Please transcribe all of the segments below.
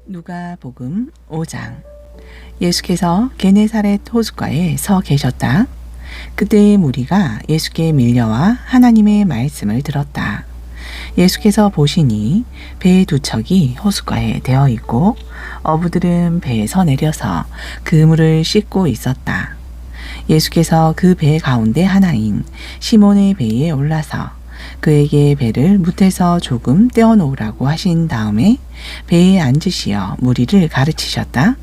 누가복음 5장. 예수께서 게네사렛 호숫가에 서 계셨다. 그때의 무리가 예수께 밀려와 하나님의 말씀을 들었다. 예수께서 보시니 배 두 척이 호숫가에 되어 있고 어부들은 배에서 내려서 그물을 씻고 있었다. 예수께서 그 배 가운데 하나인 시몬의 배에 올라서 그에게 배를 무태서 조금 떼어놓으라고 하신 다음에 배에 앉으시어 무리를 가르치셨다.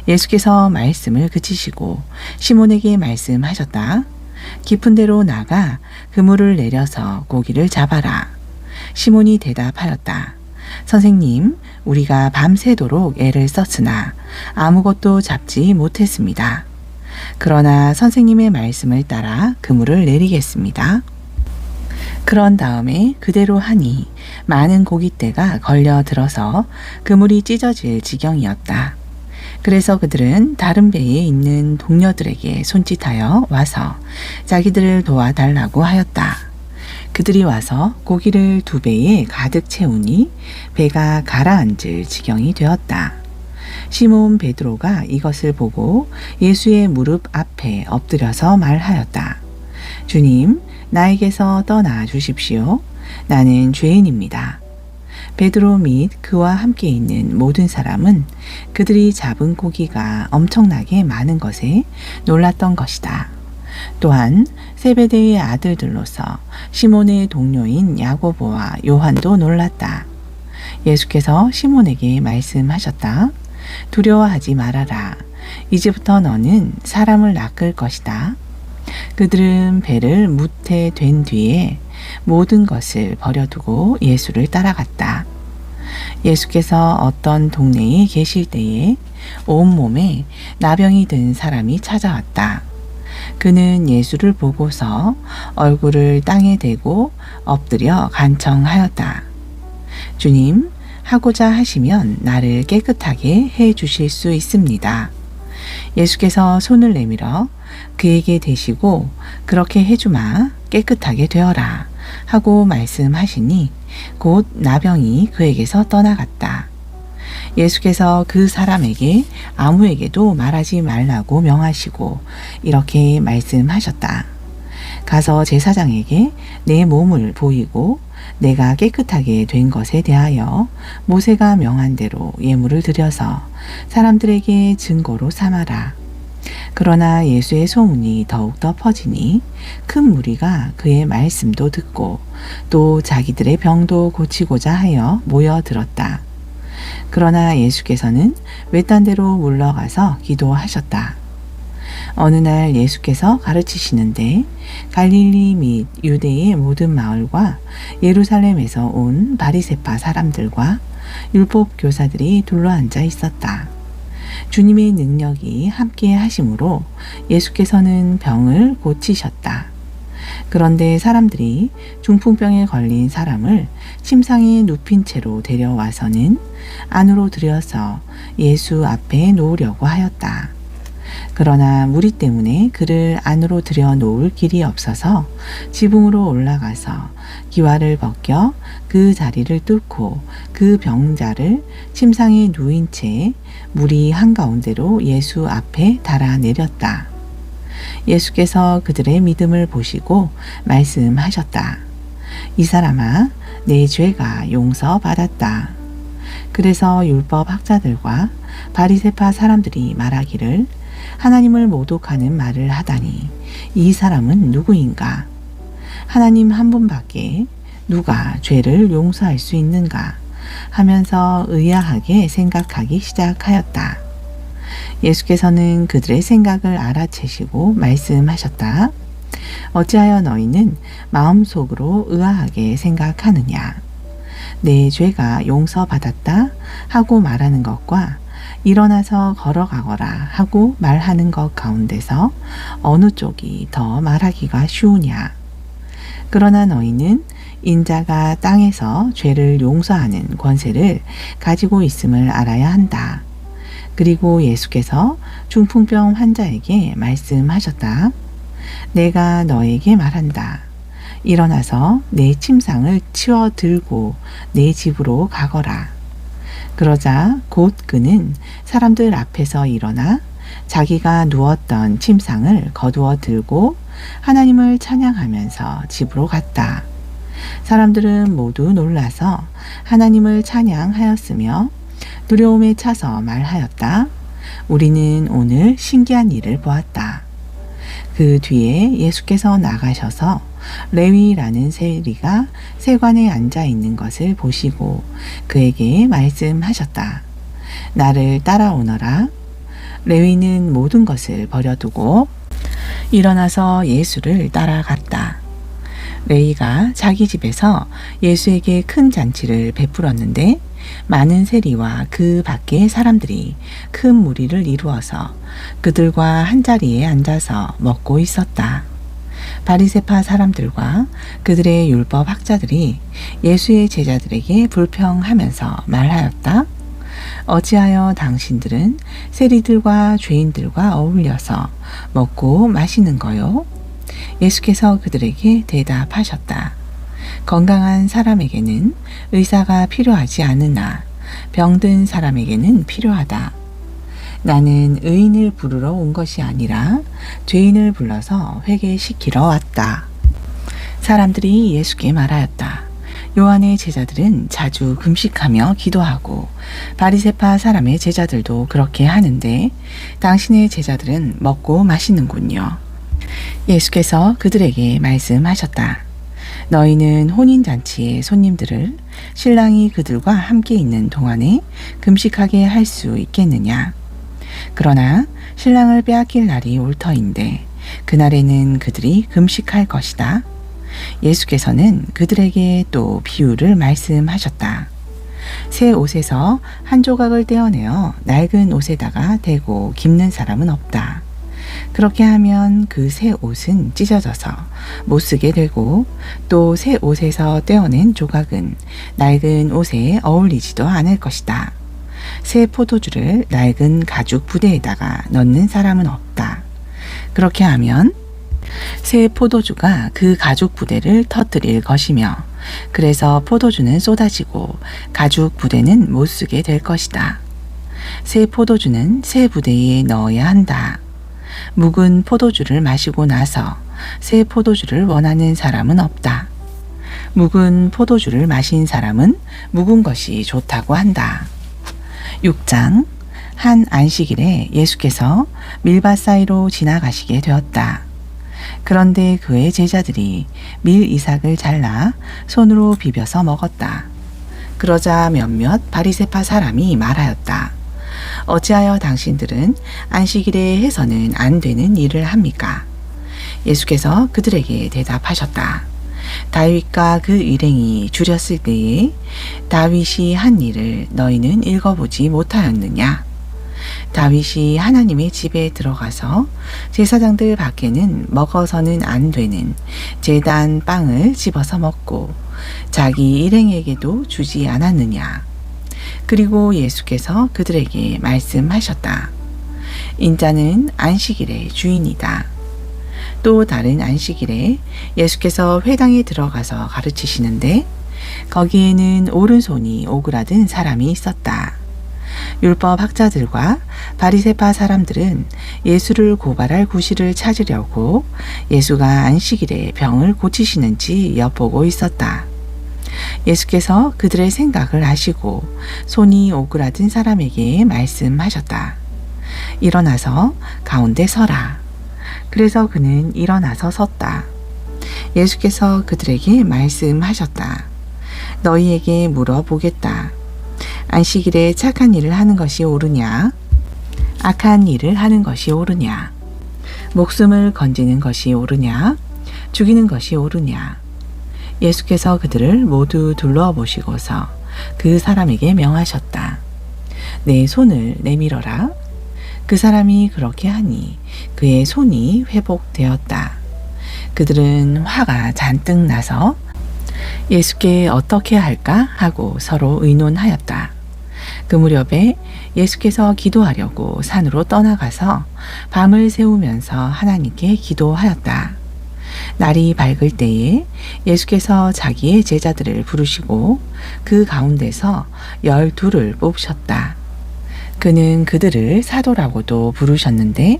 예수께서 말씀을 그치시고 시몬에게 말씀하셨다. 깊은 데로 나가 그물을 내려서 고기를 잡아라. 시몬이 대답하였다. 선생님, 우리가 밤새도록 애를 썼으나 아무것도 잡지 못했습니다. 그러나 선생님의 말씀을 따라 그물을 내리겠습니다. 그런 다음에 그대로 하니 많은 고깃대가 걸려 들어서 그물이 찢어질 지경이었다. 그래서 그들은 다른 배에 있는 동료들에게 손짓하여 와서 자기들을 도와달라고 하였다. 그들이 와서 고기를 두 배에 가득 채우니 배가 가라앉을 지경이 되었다. 시몬 베드로가 이것을 보고 예수의 무릎 앞에 엎드려서 말하였다. 주님, 나에게서 떠나 주십시오. 나는 죄인입니다. 베드로 및 그와 함께 있는 모든 사람은 그들이 잡은 고기가 엄청나게 많은 것에 놀랐던 것이다. 또한 세베대의 아들들로서 시몬의 동료인 야고보와 요한도 놀랐다. 예수께서 시몬에게 말씀하셨다. 두려워하지 말아라. 이제부터 너는 사람을 낚을 것이다. 그들은 배를 무태된 뒤에 모든 것을 버려두고 예수를 따라갔다. 예수께서 어떤 동네에 계실 때에 온몸에 나병이 든 사람이 찾아왔다. 그는 예수를 보고서 얼굴을 땅에 대고 엎드려 간청하였다. 주님, 하고자 하시면 나를 깨끗하게 해 주실 수 있습니다. 예수께서 손을 내밀어 그에게 대시고 그렇게 해주마, 깨끗하게 되어라 하고 말씀하시니 곧 나병이 그에게서 떠나갔다. 예수께서 그 사람에게 아무에게도 말하지 말라고 명하시고 이렇게 말씀하셨다. 가서 제사장에게 내 몸을 보이고 내가 깨끗하게 된 것에 대하여 모세가 명한 대로 예물을 드려서 사람들에게 증거로 삼아라. 그러나 예수의 소문이 더욱더 퍼지니 큰 무리가 그의 말씀도 듣고 또 자기들의 병도 고치고자 하여 모여들었다. 그러나 예수께서는 외딴 데로 물러가서 기도하셨다. 어느 날 예수께서 가르치시는데 갈릴리 및 유대의 모든 마을과 예루살렘에서 온 바리새파 사람들과 율법 교사들이 둘러앉아 있었다. 주님의 능력이 함께 하심으로 예수께서는 병을 고치셨다. 그런데 사람들이 중풍병에 걸린 사람을 침상에 눕힌 채로 데려와서는 안으로 들여서 예수 앞에 놓으려고 하였다. 그러나 무리 때문에 그를 안으로 들여 놓을 길이 없어서 지붕으로 올라가서 기와를 벗겨 그 자리를 뚫고 그 병자를 침상에 누인 채 무리 한가운데로 예수 앞에 달아내렸다. 예수께서 그들의 믿음을 보시고 말씀하셨다. 이 사람아, 내 죄가 용서받았다. 그래서 율법 학자들과 바리새파 사람들이 말하기를 하나님을 모독하는 말을 하다니 이 사람은 누구인가? 하나님 한 분밖에 누가 죄를 용서할 수 있는가? 하면서 의아하게 생각하기 시작하였다. 예수께서는 그들의 생각을 알아채시고 말씀하셨다. 어찌하여 너희는 마음속으로 의아하게 생각하느냐? 내 죄가 용서받았다 하고 말하는 것과 일어나서 걸어가거라 하고 말하는 것 가운데서 어느 쪽이 더 말하기가 쉬우냐? 그러나 너희는 인자가 땅에서 죄를 용서하는 권세를 가지고 있음을 알아야 한다. 그리고 예수께서 중풍병 환자에게 말씀하셨다. 내가 너에게 말한다. 일어나서 내 침상을 치워 들고 내 집으로 가거라. 그러자 곧 그는 사람들 앞에서 일어나 자기가 누웠던 침상을 거두어 들고 하나님을 찬양하면서 집으로 갔다. 사람들은 모두 놀라서 하나님을 찬양하였으며 두려움에 차서 말하였다. 우리는 오늘 신기한 일을 보았다. 그 뒤에 예수께서 나가셔서 레위라는 세리가 세관에 앉아 있는 것을 보시고 그에게 말씀하셨다. 나를 따라오너라. 레위는 모든 것을 버려두고 일어나서 예수를 따라갔다. 레위가 자기 집에서 예수에게 큰 잔치를 베풀었는데 많은 세리와 그 밖의 사람들이 큰 무리를 이루어서 그들과 한자리에 앉아서 먹고 있었다. 바리새파 사람들과 그들의 율법 학자들이 예수의 제자들에게 불평하면서 말하였다. 어찌하여 당신들은 세리들과 죄인들과 어울려서 먹고 마시는 거요? 예수께서 그들에게 대답하셨다. 건강한 사람에게는 의사가 필요하지 않으나 병든 사람에게는 필요하다. 나는 의인을 부르러 온 것이 아니라 죄인을 불러서 회개시키러 왔다. 사람들이 예수께 말하였다. 요한의 제자들은 자주 금식하며 기도하고 바리새파 사람의 제자들도 그렇게 하는데 당신의 제자들은 먹고 마시는군요. 예수께서 그들에게 말씀하셨다. 너희는 혼인잔치의 손님들을 신랑이 그들과 함께 있는 동안에 금식하게 할 수 있겠느냐? 그러나 신랑을 빼앗길 날이 올 터인데 그날에는 그들이 금식할 것이다. 예수께서는 그들에게 또 비유를 말씀하셨다. 새 옷에서 한 조각을 떼어내어 낡은 옷에다가 대고 깁는 사람은 없다. 그렇게 하면 그 새 옷은 찢어져서 못 쓰게 되고 또 새 옷에서 떼어낸 조각은 낡은 옷에 어울리지도 않을 것이다. 새 포도주를 낡은 가죽 부대에다가 넣는 사람은 없다. 그렇게 하면 새 포도주가 그 가죽 부대를 터뜨릴 것이며 그래서 포도주는 쏟아지고 가죽 부대는 못 쓰게 될 것이다. 새 포도주는 새 부대에 넣어야 한다. 묵은 포도주를 마시고 나서 새 포도주를 원하는 사람은 없다. 묵은 포도주를 마신 사람은 묵은 것이 좋다고 한다. 6장 한 안식일에 예수께서 밀밭 사이로 지나가시게 되었다. 그런데 그의 제자들이 밀 이삭을 잘라 손으로 비벼서 먹었다. 그러자 몇몇 바리새파 사람이 말하였다. 어찌하여 당신들은 안식일에 해서는 안 되는 일을 합니까? 예수께서 그들에게 대답하셨다. 다윗과 그 일행이 줄였을 때에 다윗이 한 일을 너희는 읽어보지 못하였느냐? 다윗이 하나님의 집에 들어가서 제사장들 밖에는 먹어서는 안 되는 제단 빵을 집어서 먹고 자기 일행에게도 주지 않았느냐? 그리고 예수께서 그들에게 말씀하셨다. 인자는 안식일의 주인이다. 또 다른 안식일에 예수께서 회당에 들어가서 가르치시는데 거기에는 오른손이 오그라든 사람이 있었다. 율법 학자들과 바리새파 사람들은 예수를 고발할 구실을 찾으려고 예수가 안식일에 병을 고치시는지 엿보고 있었다. 예수께서 그들의 생각을 아시고 손이 오그라든 사람에게 말씀하셨다. 일어나서 가운데 서라. 그래서 그는 일어나서 섰다. 예수께서 그들에게 말씀하셨다. 너희에게 물어보겠다. 안식일에 착한 일을 하는 것이 옳으냐? 악한 일을 하는 것이 옳으냐? 목숨을 건지는 것이 옳으냐? 죽이는 것이 옳으냐? 예수께서 그들을 모두 둘러보시고서 그 사람에게 명하셨다. 내 손을 내밀어라. 그 사람이 그렇게 하니 그의 손이 회복되었다. 그들은 화가 잔뜩 나서 예수께 어떻게 할까 하고 서로 의논하였다. 그 무렵에 예수께서 기도하려고 산으로 떠나가서 밤을 새우면서 하나님께 기도하였다. 날이 밝을 때에 예수께서 자기의 제자들을 부르시고 그 가운데서 12을 뽑으셨다. 그는 그들을 사도라고도 부르셨는데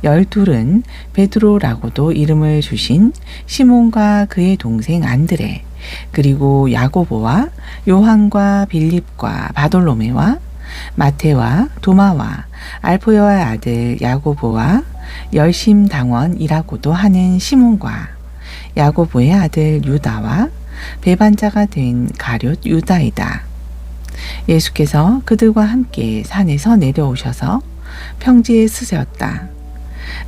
12은 베드로라고도 이름을 주신 시몬과 그의 동생 안드레, 그리고 야고보와 요한과 빌립과 바돌로메와 마테와 도마와 알포여의 아들 야고보와 열심당원이라고도 하는 시몬과 야고보의 아들 유다와 배반자가 된 가룟 유다이다. 예수께서 그들과 함께 산에서 내려오셔서 평지에 쓰셨다.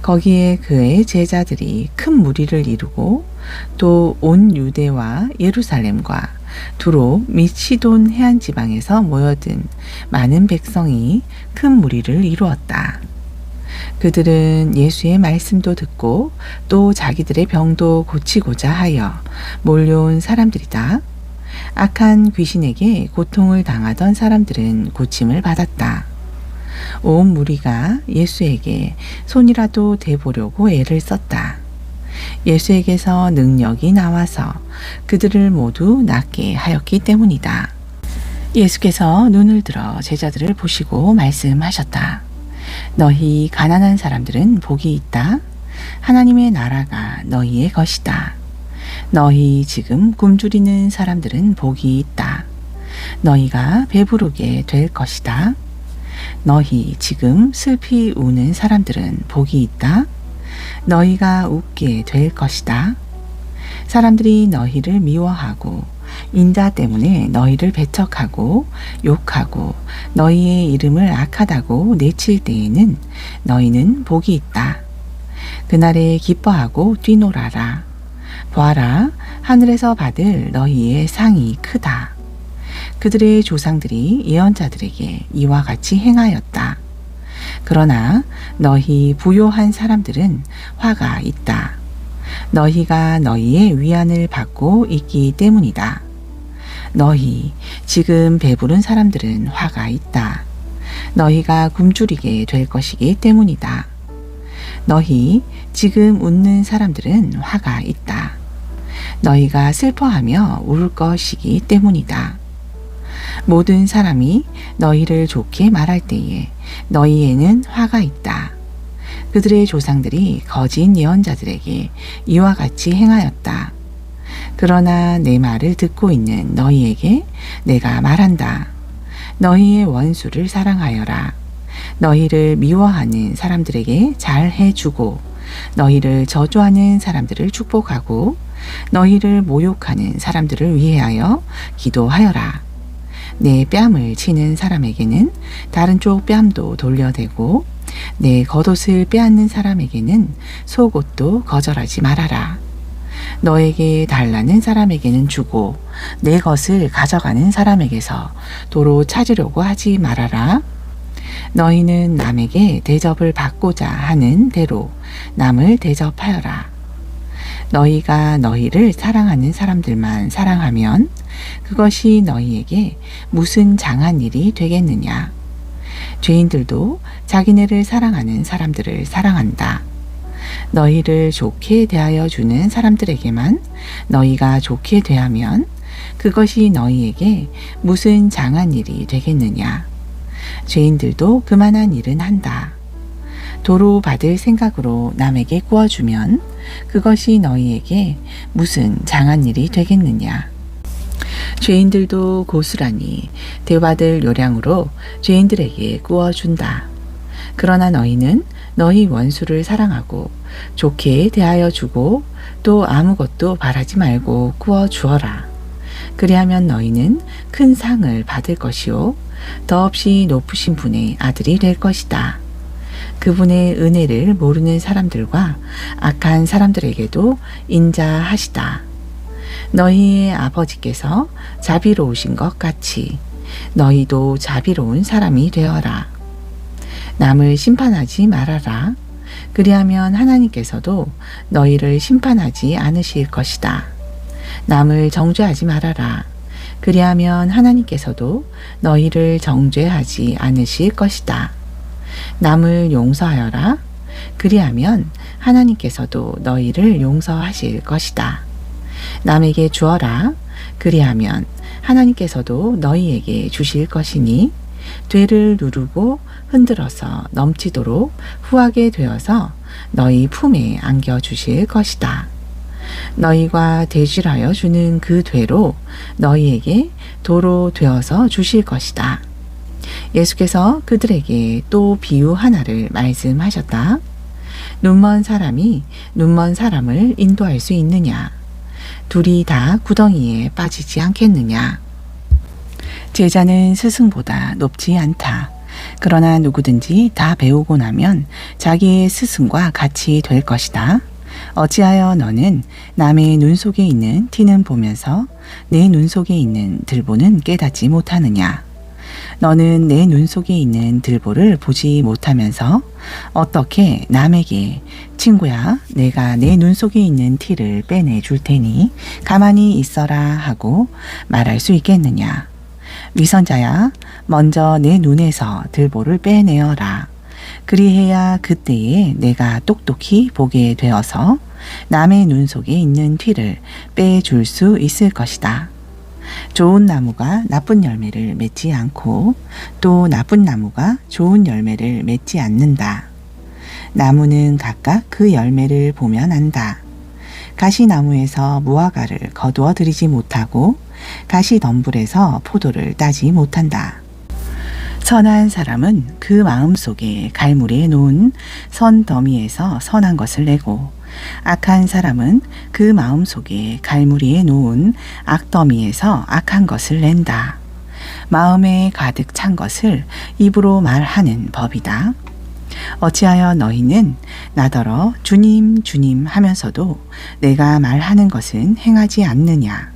거기에 그의 제자들이 큰 무리를 이루고 또 온 유대와 예루살렘과 두로 및 시돈 해안 지방에서 모여든 많은 백성이 큰 무리를 이루었다. 그들은 예수의 말씀도 듣고 또 자기들의 병도 고치고자 하여 몰려온 사람들이다. 악한 귀신에게 고통을 당하던 사람들은 고침을 받았다. 온 무리가 예수에게 손이라도 대보려고 애를 썼다. 예수에게서 능력이 나와서 그들을 모두 낫게 하였기 때문이다. 예수께서 눈을 들어 제자들을 보시고 말씀하셨다. 너희 가난한 사람들은 복이 있다. 하나님의 나라가 너희의 것이다. 너희 지금 굶주리는 사람들은 복이 있다. 너희가 배부르게 될 것이다. 너희 지금 슬피 우는 사람들은 복이 있다. 너희가 웃게 될 것이다. 사람들이 너희를 미워하고 인자 때문에 너희를 배척하고 욕하고 너희의 이름을 악하다고 내칠 때에는 너희는 복이 있다. 그날에 기뻐하고 뛰놀아라. 보아라, 하늘에서 받을 너희의 상이 크다. 그들의 조상들이 예언자들에게 이와 같이 행하였다. 그러나 너희 부요한 사람들은 화가 있다. 너희가 너희의 위안을 받고 있기 때문이다. 너희 지금 배부른 사람들은 화가 있다. 너희가 굶주리게 될 것이기 때문이다. 너희 지금 웃는 사람들은 화가 있다. 너희가 슬퍼하며 울 것이기 때문이다. 모든 사람이 너희를 좋게 말할 때에 너희에는 화가 있다. 그들의 조상들이 거짓 예언자들에게 이와 같이 행하였다. 그러나 내 말을 듣고 있는 너희에게 내가 말한다. 너희의 원수를 사랑하여라. 너희를 미워하는 사람들에게 잘해주고 너희를 저주하는 사람들을 축복하고 너희를 모욕하는 사람들을 위하여 기도하여라. 내 뺨을 치는 사람에게는 다른 쪽 뺨도 돌려대고 내 겉옷을 빼앗는 사람에게는 속옷도 거절하지 말아라. 너에게 달라는 사람에게는 주고 내 것을 가져가는 사람에게서 도로 찾으려고 하지 말아라. 너희는 남에게 대접을 받고자 하는 대로 남을 대접하여라. 너희가 너희를 사랑하는 사람들만 사랑하면 그것이 너희에게 무슨 장한 일이 되겠느냐. 죄인들도 자기네를 사랑하는 사람들을 사랑한다. 너희를 좋게 대하여 주는 사람들에게만 너희가 좋게 대하면 그것이 너희에게 무슨 장한 일이 되겠느냐. 죄인들도 그만한 일은 한다. 도로 받을 생각으로 남에게 구워주면 그것이 너희에게 무슨 장한 일이 되겠느냐. 죄인들도 고스란히 대받을 요량으로 죄인들에게 구워준다. 그러나 너희는 너희 원수를 사랑하고 좋게 대하여 주고 또 아무것도 바라지 말고 구워주어라. 그리하면 너희는 큰 상을 받을 것이요 더없이 높으신 분의 아들이 될 것이다. 그분의 은혜를 모르는 사람들과 악한 사람들에게도 인자하시다. 너희의 아버지께서 자비로우신 것 같이 너희도 자비로운 사람이 되어라. 남을 심판하지 말아라. 그리하면 하나님께서도 너희를 심판하지 않으실 것이다. 남을 정죄하지 말아라. 그리하면 하나님께서도 너희를 정죄하지 않으실 것이다. 남을 용서하여라. 그리하면 하나님께서도 너희를 용서하실 것이다. 남에게 주어라. 그리하면 하나님께서도 너희에게 주실 것이니 되를 누르고 흔들어서 넘치도록 후하게 되어서 너희 품에 안겨 주실 것이다. 너희가 대질하여 주는 그 되로 너희에게 도로 되어서 주실 것이다. 예수께서 그들에게 또 비유 하나를 말씀하셨다. 눈먼 사람이 눈먼 사람을 인도할 수 있느냐? 둘이 다 구덩이에 빠지지 않겠느냐? 제자는 스승보다 높지 않다. 그러나 누구든지 다 배우고 나면 자기의 스승과 같이 될 것이다. 어찌하여 너는 남의 눈 속에 있는 티는 보면서 내 눈 속에 있는 들보는 깨닫지 못하느냐? 너는 내 눈 속에 있는 들보를 보지 못하면서 어떻게 남에게 친구야, 내가 내 눈 속에 있는 티를 빼내 줄 테니 가만히 있어라 하고 말할 수 있겠느냐? 위선자야, 먼저 내 눈에서 들보를 빼내어라. 그리해야 그때에 내가 똑똑히 보게 되어서 남의 눈 속에 있는 티를 빼줄 수 있을 것이다. 좋은 나무가 나쁜 열매를 맺지 않고 또 나쁜 나무가 좋은 열매를 맺지 않는다. 나무는 각각 그 열매를 보면 안다. 가시나무에서 무화과를 거두어 들이지 못하고 가시덤불에서 포도를 따지 못한다. 선한 사람은 그 마음속에 갈무리에 놓은 선 더미에서 선한 것을 내고 악한 사람은 그 마음속에 갈무리에 놓은 악더미에서 악한 것을 낸다. 마음에 가득 찬 것을 입으로 말하는 법이다. 어찌하여 너희는 나더러 주님 주님 하면서도 내가 말하는 것은 행하지 않느냐?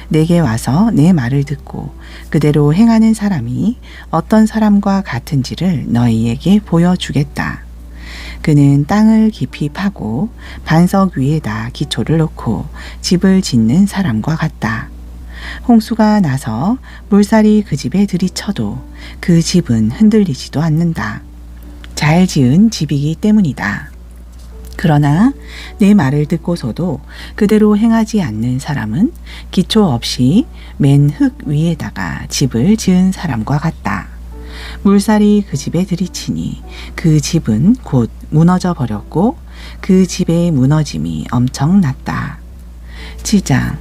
내게 와서 내 말을 듣고 그대로 행하는 사람이 어떤 사람과 같은지를 너희에게 보여주겠다. 그는 땅을 깊이 파고 반석 위에다 기초를 놓고 집을 짓는 사람과 같다. 홍수가 나서 물살이 그 집에 들이쳐도 그 집은 흔들리지도 않는다. 잘 지은 집이기 때문이다. 그러나 내 말을 듣고서도 그대로 행하지 않는 사람은 기초 없이 맨 흙 위에다가 집을 지은 사람과 같다. 물살이 그 집에 들이치니 그 집은 곧 무너져 버렸고 그 집의 무너짐이 엄청났다. 7장.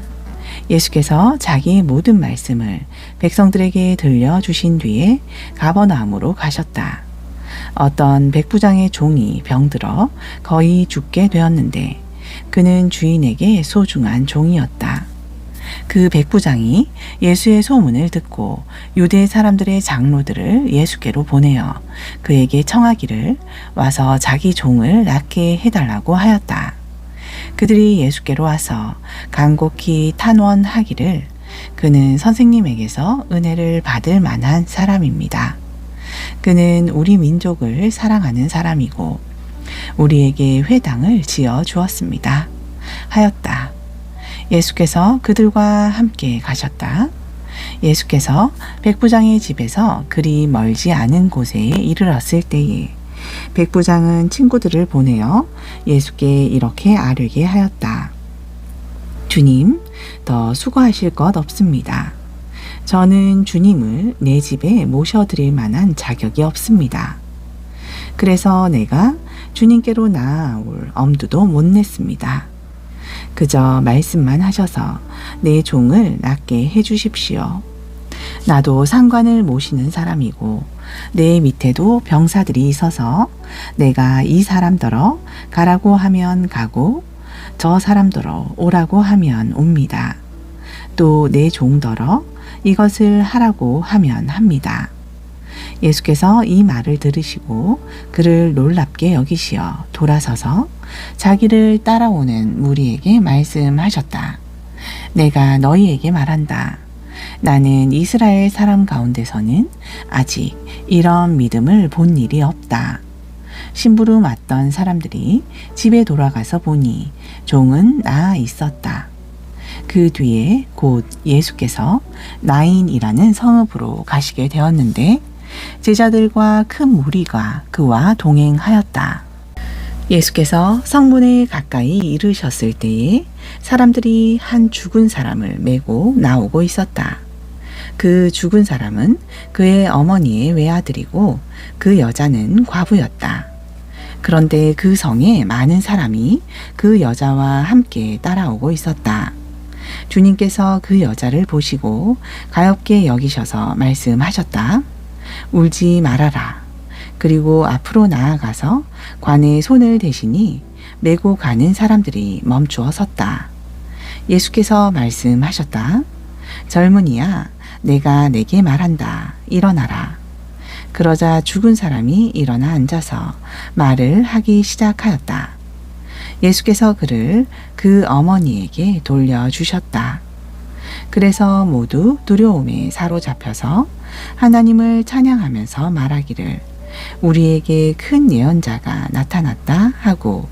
예수께서 자기의 모든 말씀을 백성들에게 들려주신 뒤에 가버나움으로 가셨다. 어떤 백부장의 종이 병들어 거의 죽게 되었는데 그는 주인에게 소중한 종이었다. 그 백부장이 예수의 소문을 듣고 유대 사람들의 장로들을 예수께로 보내어 그에게 청하기를 와서 자기 종을 낫게 해달라고 하였다. 그들이 예수께로 와서 간곡히 탄원하기를 그는 선생님에게서 은혜를 받을 만한 사람입니다. 그는 우리 민족을 사랑하는 사람이고 우리에게 회당을 지어 주었습니다. 하였다. 예수께서 그들과 함께 가셨다. 예수께서 백부장의 집에서 그리 멀지 않은 곳에 이르렀을 때에 백부장은 친구들을 보내어 예수께 이렇게 아뢰게 하였다. 주님, 더 수고하실 것 없습니다. 저는 주님을 내 집에 모셔드릴 만한 자격이 없습니다. 그래서 내가 주님께로 나아올 엄두도 못 냈습니다. 그저 말씀만 하셔서 내 종을 낫게 해주십시오. 나도 상관을 모시는 사람이고 내 밑에도 병사들이 있어서 내가 이 사람더러 가라고 하면 가고 저 사람더러 오라고 하면 옵니다. 또 내 종더러 이것을 하라고 하면 합니다. 예수께서 이 말을 들으시고 그를 놀랍게 여기시어 돌아서서 자기를 따라오는 무리에게 말씀하셨다. 내가 너희에게 말한다. 나는 이스라엘 사람 가운데서는 아직 이런 믿음을 본 일이 없다. 심부름 왔던 사람들이 집에 돌아가서 보니 종은 나아 있었다. 그 뒤에 곧 예수께서 나인이라는 성읍으로 가시게 되었는데 제자들과 큰 무리가 그와 동행하였다. 예수께서 성문에 가까이 이르셨을 때에 사람들이 한 죽은 사람을 메고 나오고 있었다. 그 죽은 사람은 그의 어머니의 외아들이고 그 여자는 과부였다. 그런데 그 성에 많은 사람이 그 여자와 함께 따라오고 있었다. 주님께서 그 여자를 보시고 가엾게 여기셔서 말씀하셨다. 울지 말아라. 그리고 앞으로 나아가서 관에 손을 대시니 메고 가는 사람들이 멈추어 섰다. 예수께서 말씀하셨다. 젊은이야, 내가 내게 말한다. 일어나라. 그러자 죽은 사람이 일어나 앉아서 말을 하기 시작하였다. 예수께서 그를 그 어머니에게 돌려주셨다. 그래서 모두 두려움에 사로잡혀서 하나님을 찬양하면서 말하기를 우리에게 큰 예언자가 나타났다 하고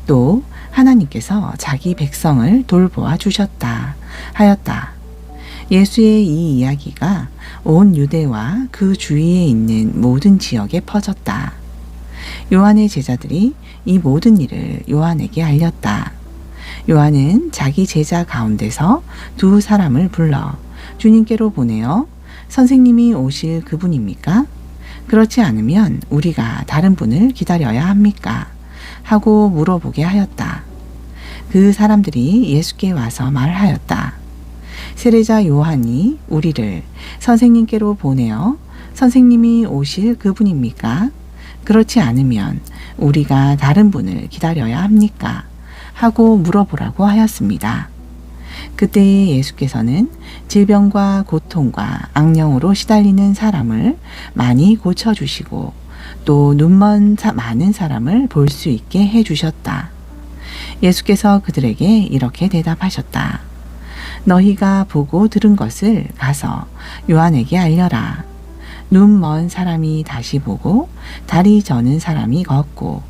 또 하나님께서 자기 백성을 돌보아 주셨다 하였다. 예수의 이 이야기가 온 유대와 그 주위에 있는 모든 지역에 퍼졌다. 요한의 제자들이 이 모든 일을 요한에게 알렸다. 요한은 자기 제자 가운데서 두 사람을 불러 주님께로 보내어 선생님이 오실 그분입니까? 그렇지 않으면 우리가 다른 분을 기다려야 합니까? 하고 물어보게 하였다. 그 사람들이 예수께 와서 말하였다. 세례자 요한이 우리를 선생님께로 보내어 선생님이 오실 그분입니까? 그렇지 않으면 우리가 다른 분을 기다려야 합니까? 하고 물어보라고 하였습니다. 그때에 예수께서는 질병과 고통과 악령으로 시달리는 사람을 많이 고쳐주시고 또 눈먼 많은 사람을 볼 수 있게 해주셨다. 예수께서 그들에게 이렇게 대답하셨다. 너희가 보고 들은 것을 가서 요한에게 알려라. 눈 먼 사람이 다시 보고 다리 저는 사람이 걷고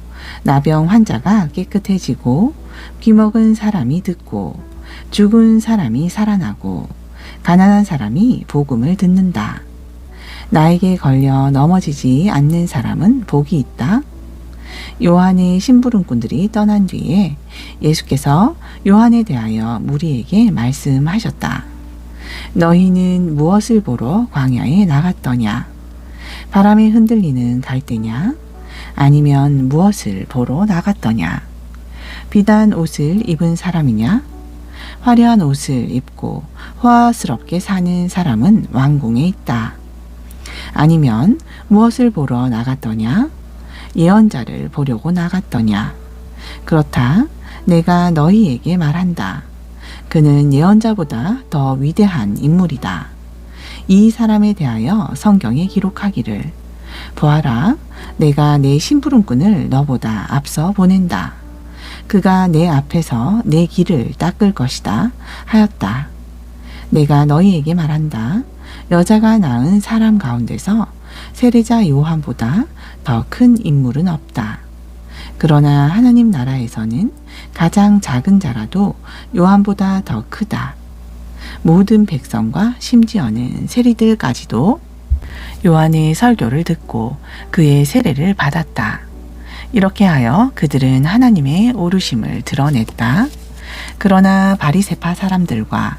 나병 환자가 깨끗해지고 귀먹은 사람이 듣고 죽은 사람이 살아나고 가난한 사람이 복음을 듣는다. 나에게 걸려 넘어지지 않는 사람은 복이 있다. 요한의 심부름꾼들이 떠난 뒤에 예수께서 요한에 대하여 무리에게 말씀하셨다. 너희는 무엇을 보러 광야에 나갔더냐? 바람에 흔들리는 갈대냐? 아니면 무엇을 보러 나갔더냐? 비단 옷을 입은 사람이냐? 화려한 옷을 입고 호화스럽게 사는 사람은 왕궁에 있다. 아니면 무엇을 보러 나갔더냐? 예언자를 보려고 나갔더냐? 그렇다. 내가 너희에게 말한다. 그는 예언자보다 더 위대한 인물이다. 이 사람에 대하여 성경에 기록하기를 보아라, 내가 내 심부름꾼을 너보다 앞서 보낸다. 그가 내 앞에서 내 길을 닦을 것이다 하였다. 내가 너희에게 말한다. 여자가 낳은 사람 가운데서 세례자 요한보다 더 큰 인물은 없다. 그러나 하나님 나라에서는 가장 작은 자라도 요한보다 더 크다. 모든 백성과 심지어는 세리들까지도 요한의 설교를 듣고 그의 세례를 받았다. 이렇게 하여 그들은 하나님의 오르심을 드러냈다. 그러나 바리새파 사람들과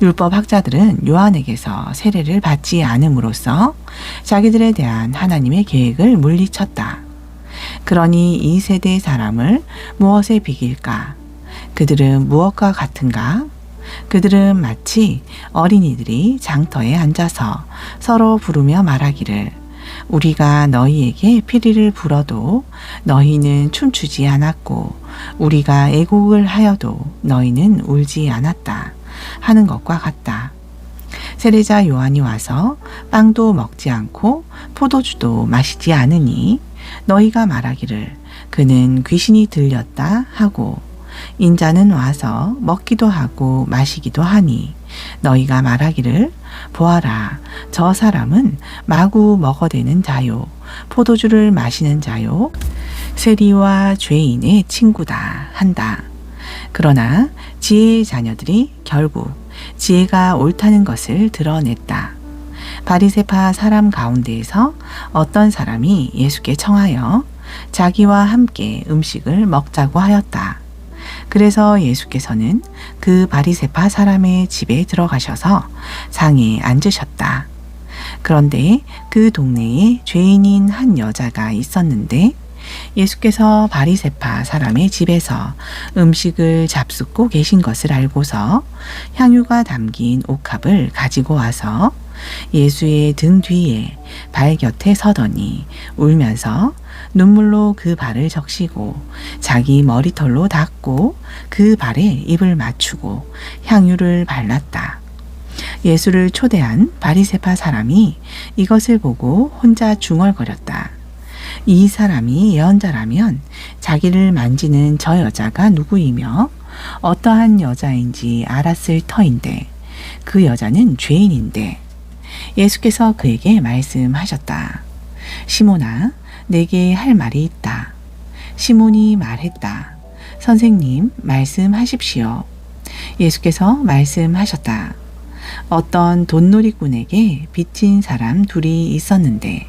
율법학자들은 요한에게서 세례를 받지 않음으로써 자기들에 대한 하나님의 계획을 물리쳤다. 그러니 이 세대의 사람을 무엇에 비길까? 그들은 무엇과 같은가? 그들은 마치 어린이들이 장터에 앉아서 서로 부르며 말하기를 우리가 너희에게 피리를 불어도 너희는 춤추지 않았고 우리가 애곡을 하여도 너희는 울지 않았다 하는 것과 같다. 세례자 요한이 와서 빵도 먹지 않고 포도주도 마시지 않으니 너희가 말하기를 그는 귀신이 들렸다 하고 인자는 와서 먹기도 하고 마시기도 하니 너희가 말하기를 보아라, 저 사람은 마구 먹어대는 자요 포도주를 마시는 자요 세리와 죄인의 친구다 한다. 그러나 지혜의 자녀들이 결국 지혜가 옳다는 것을 드러냈다. 바리새파 사람 가운데에서 어떤 사람이 예수께 청하여 자기와 함께 음식을 먹자고 하였다. 그래서 예수께서는 그 바리새파 사람의 집에 들어가셔서 상에 앉으셨다. 그런데 그 동네에 죄인인 한 여자가 있었는데 예수께서 바리새파 사람의 집에서 음식을 잡숫고 계신 것을 알고서 향유가 담긴 옥합을 가지고 와서 예수의 등 뒤에 발 곁에 서더니 울면서 눈물로 그 발을 적시고 자기 머리털로 닦고 그 발에 입을 맞추고 향유를 발랐다. 예수를 초대한 바리새파 사람이 이것을 보고 혼자 중얼거렸다. 이 사람이 예언자라면 자기를 만지는 저 여자가 누구이며 어떠한 여자인지 알았을 터인데 그 여자는 죄인인데 예수께서 그에게 말씀하셨다. 시몬아, 내게 할 말이 있다. 시몬이 말했다. 선생님, 말씀하십시오. 예수께서 말씀하셨다. 어떤 돈놀이꾼에게 빚진 사람 둘이 있었는데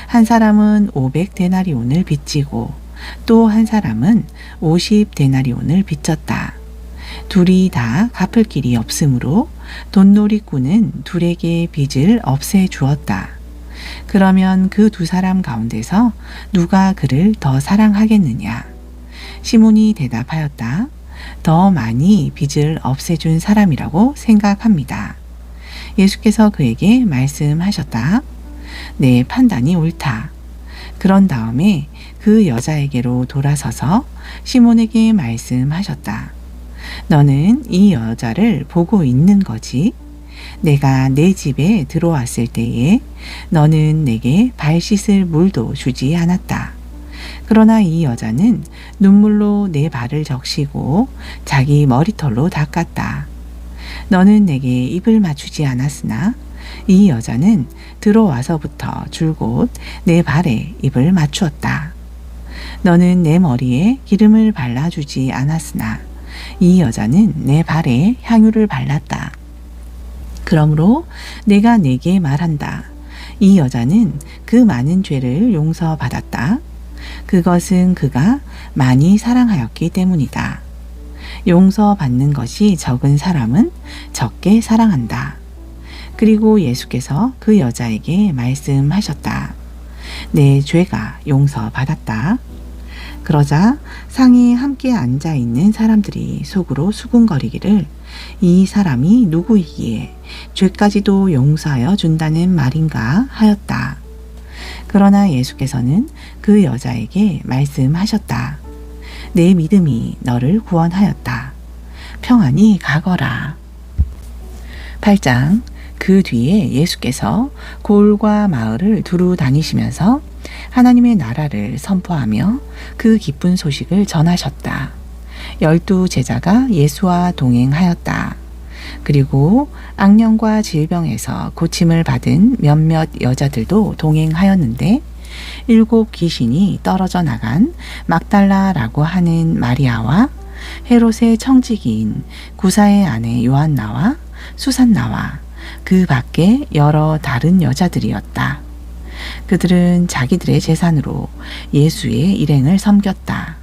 한 사람은 500데나리온을 빚지고 또 한 사람은 50데나리온을 빚졌다. 둘이 다 갚을 길이 없으므로 돈놀이꾼은 둘에게 빚을 없애 주었다. 그러면 그 두 사람 가운데서 누가 그를 더 사랑하겠느냐? 시몬이 대답하였다. 더 많이 빚을 없애준 사람이라고 생각합니다. 예수께서 그에게 말씀하셨다. 내 판단이 옳다. 그런 다음에 그 여자에게로 돌아서서 시몬에게 말씀하셨다. 너는 이 여자를 보고 있는 거지? 내가 내 집에 들어왔을 때에 너는 내게 발 씻을 물도 주지 않았다. 그러나 이 여자는 눈물로 내 발을 적시고 자기 머리털로 닦았다. 너는 내게 입을 맞추지 않았으나 이 여자는 들어와서부터 줄곧 내 발에 입을 맞추었다. 너는 내 머리에 기름을 발라주지 않았으나 이 여자는 내 발에 향유를 발랐다. 그러므로 내가 네게 말한다. 이 여자는 그 많은 죄를 용서받았다. 그것은 그가 많이 사랑하였기 때문이다. 용서받는 것이 적은 사람은 적게 사랑한다. 그리고 예수께서 그 여자에게 말씀하셨다. 내 죄가 용서받았다. 그러자 상에 함께 앉아 있는 사람들이 속으로 수군거리기를 이 사람이 누구이기에 죄까지도 용서하여 준다는 말인가 하였다. 그러나 예수께서는 그 여자에게 말씀하셨다. 내 믿음이 너를 구원하였다. 평안히 가거라. 8장. 그 뒤에 예수께서 골과 마을을 두루 다니시면서 하나님의 나라를 선포하며 그 기쁜 소식을 전하셨다. 12 제자가 예수와 동행하였다. 그리고 악령과 질병에서 고침을 받은 몇몇 여자들도 동행하였는데 7 귀신이 떨어져 나간 막달라라고 하는 마리아와 헤롯의 청지기인 구사의 아내 요한나와 수산나와 그 밖에 여러 다른 여자들이었다. 그들은 자기들의 재산으로 예수의 일행을 섬겼다.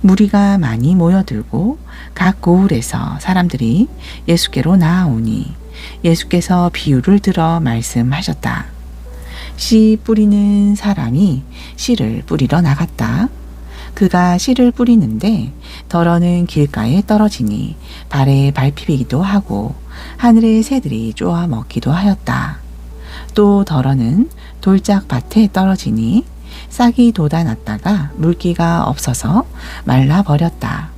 무리가 많이 모여들고 각 고을에서 사람들이 예수께로 나아오니 예수께서 비유를 들어 말씀하셨다. 씨 뿌리는 사람이 씨를 뿌리러 나갔다. 그가 씨를 뿌리는데 덜어는 길가에 떨어지니 발에 밟히기도 하고 하늘의 새들이 쪼아 먹기도 하였다. 또 덜어는 돌짝밭에 떨어지니 싹이 돋아났다가 물기가 없어서 말라버렸다.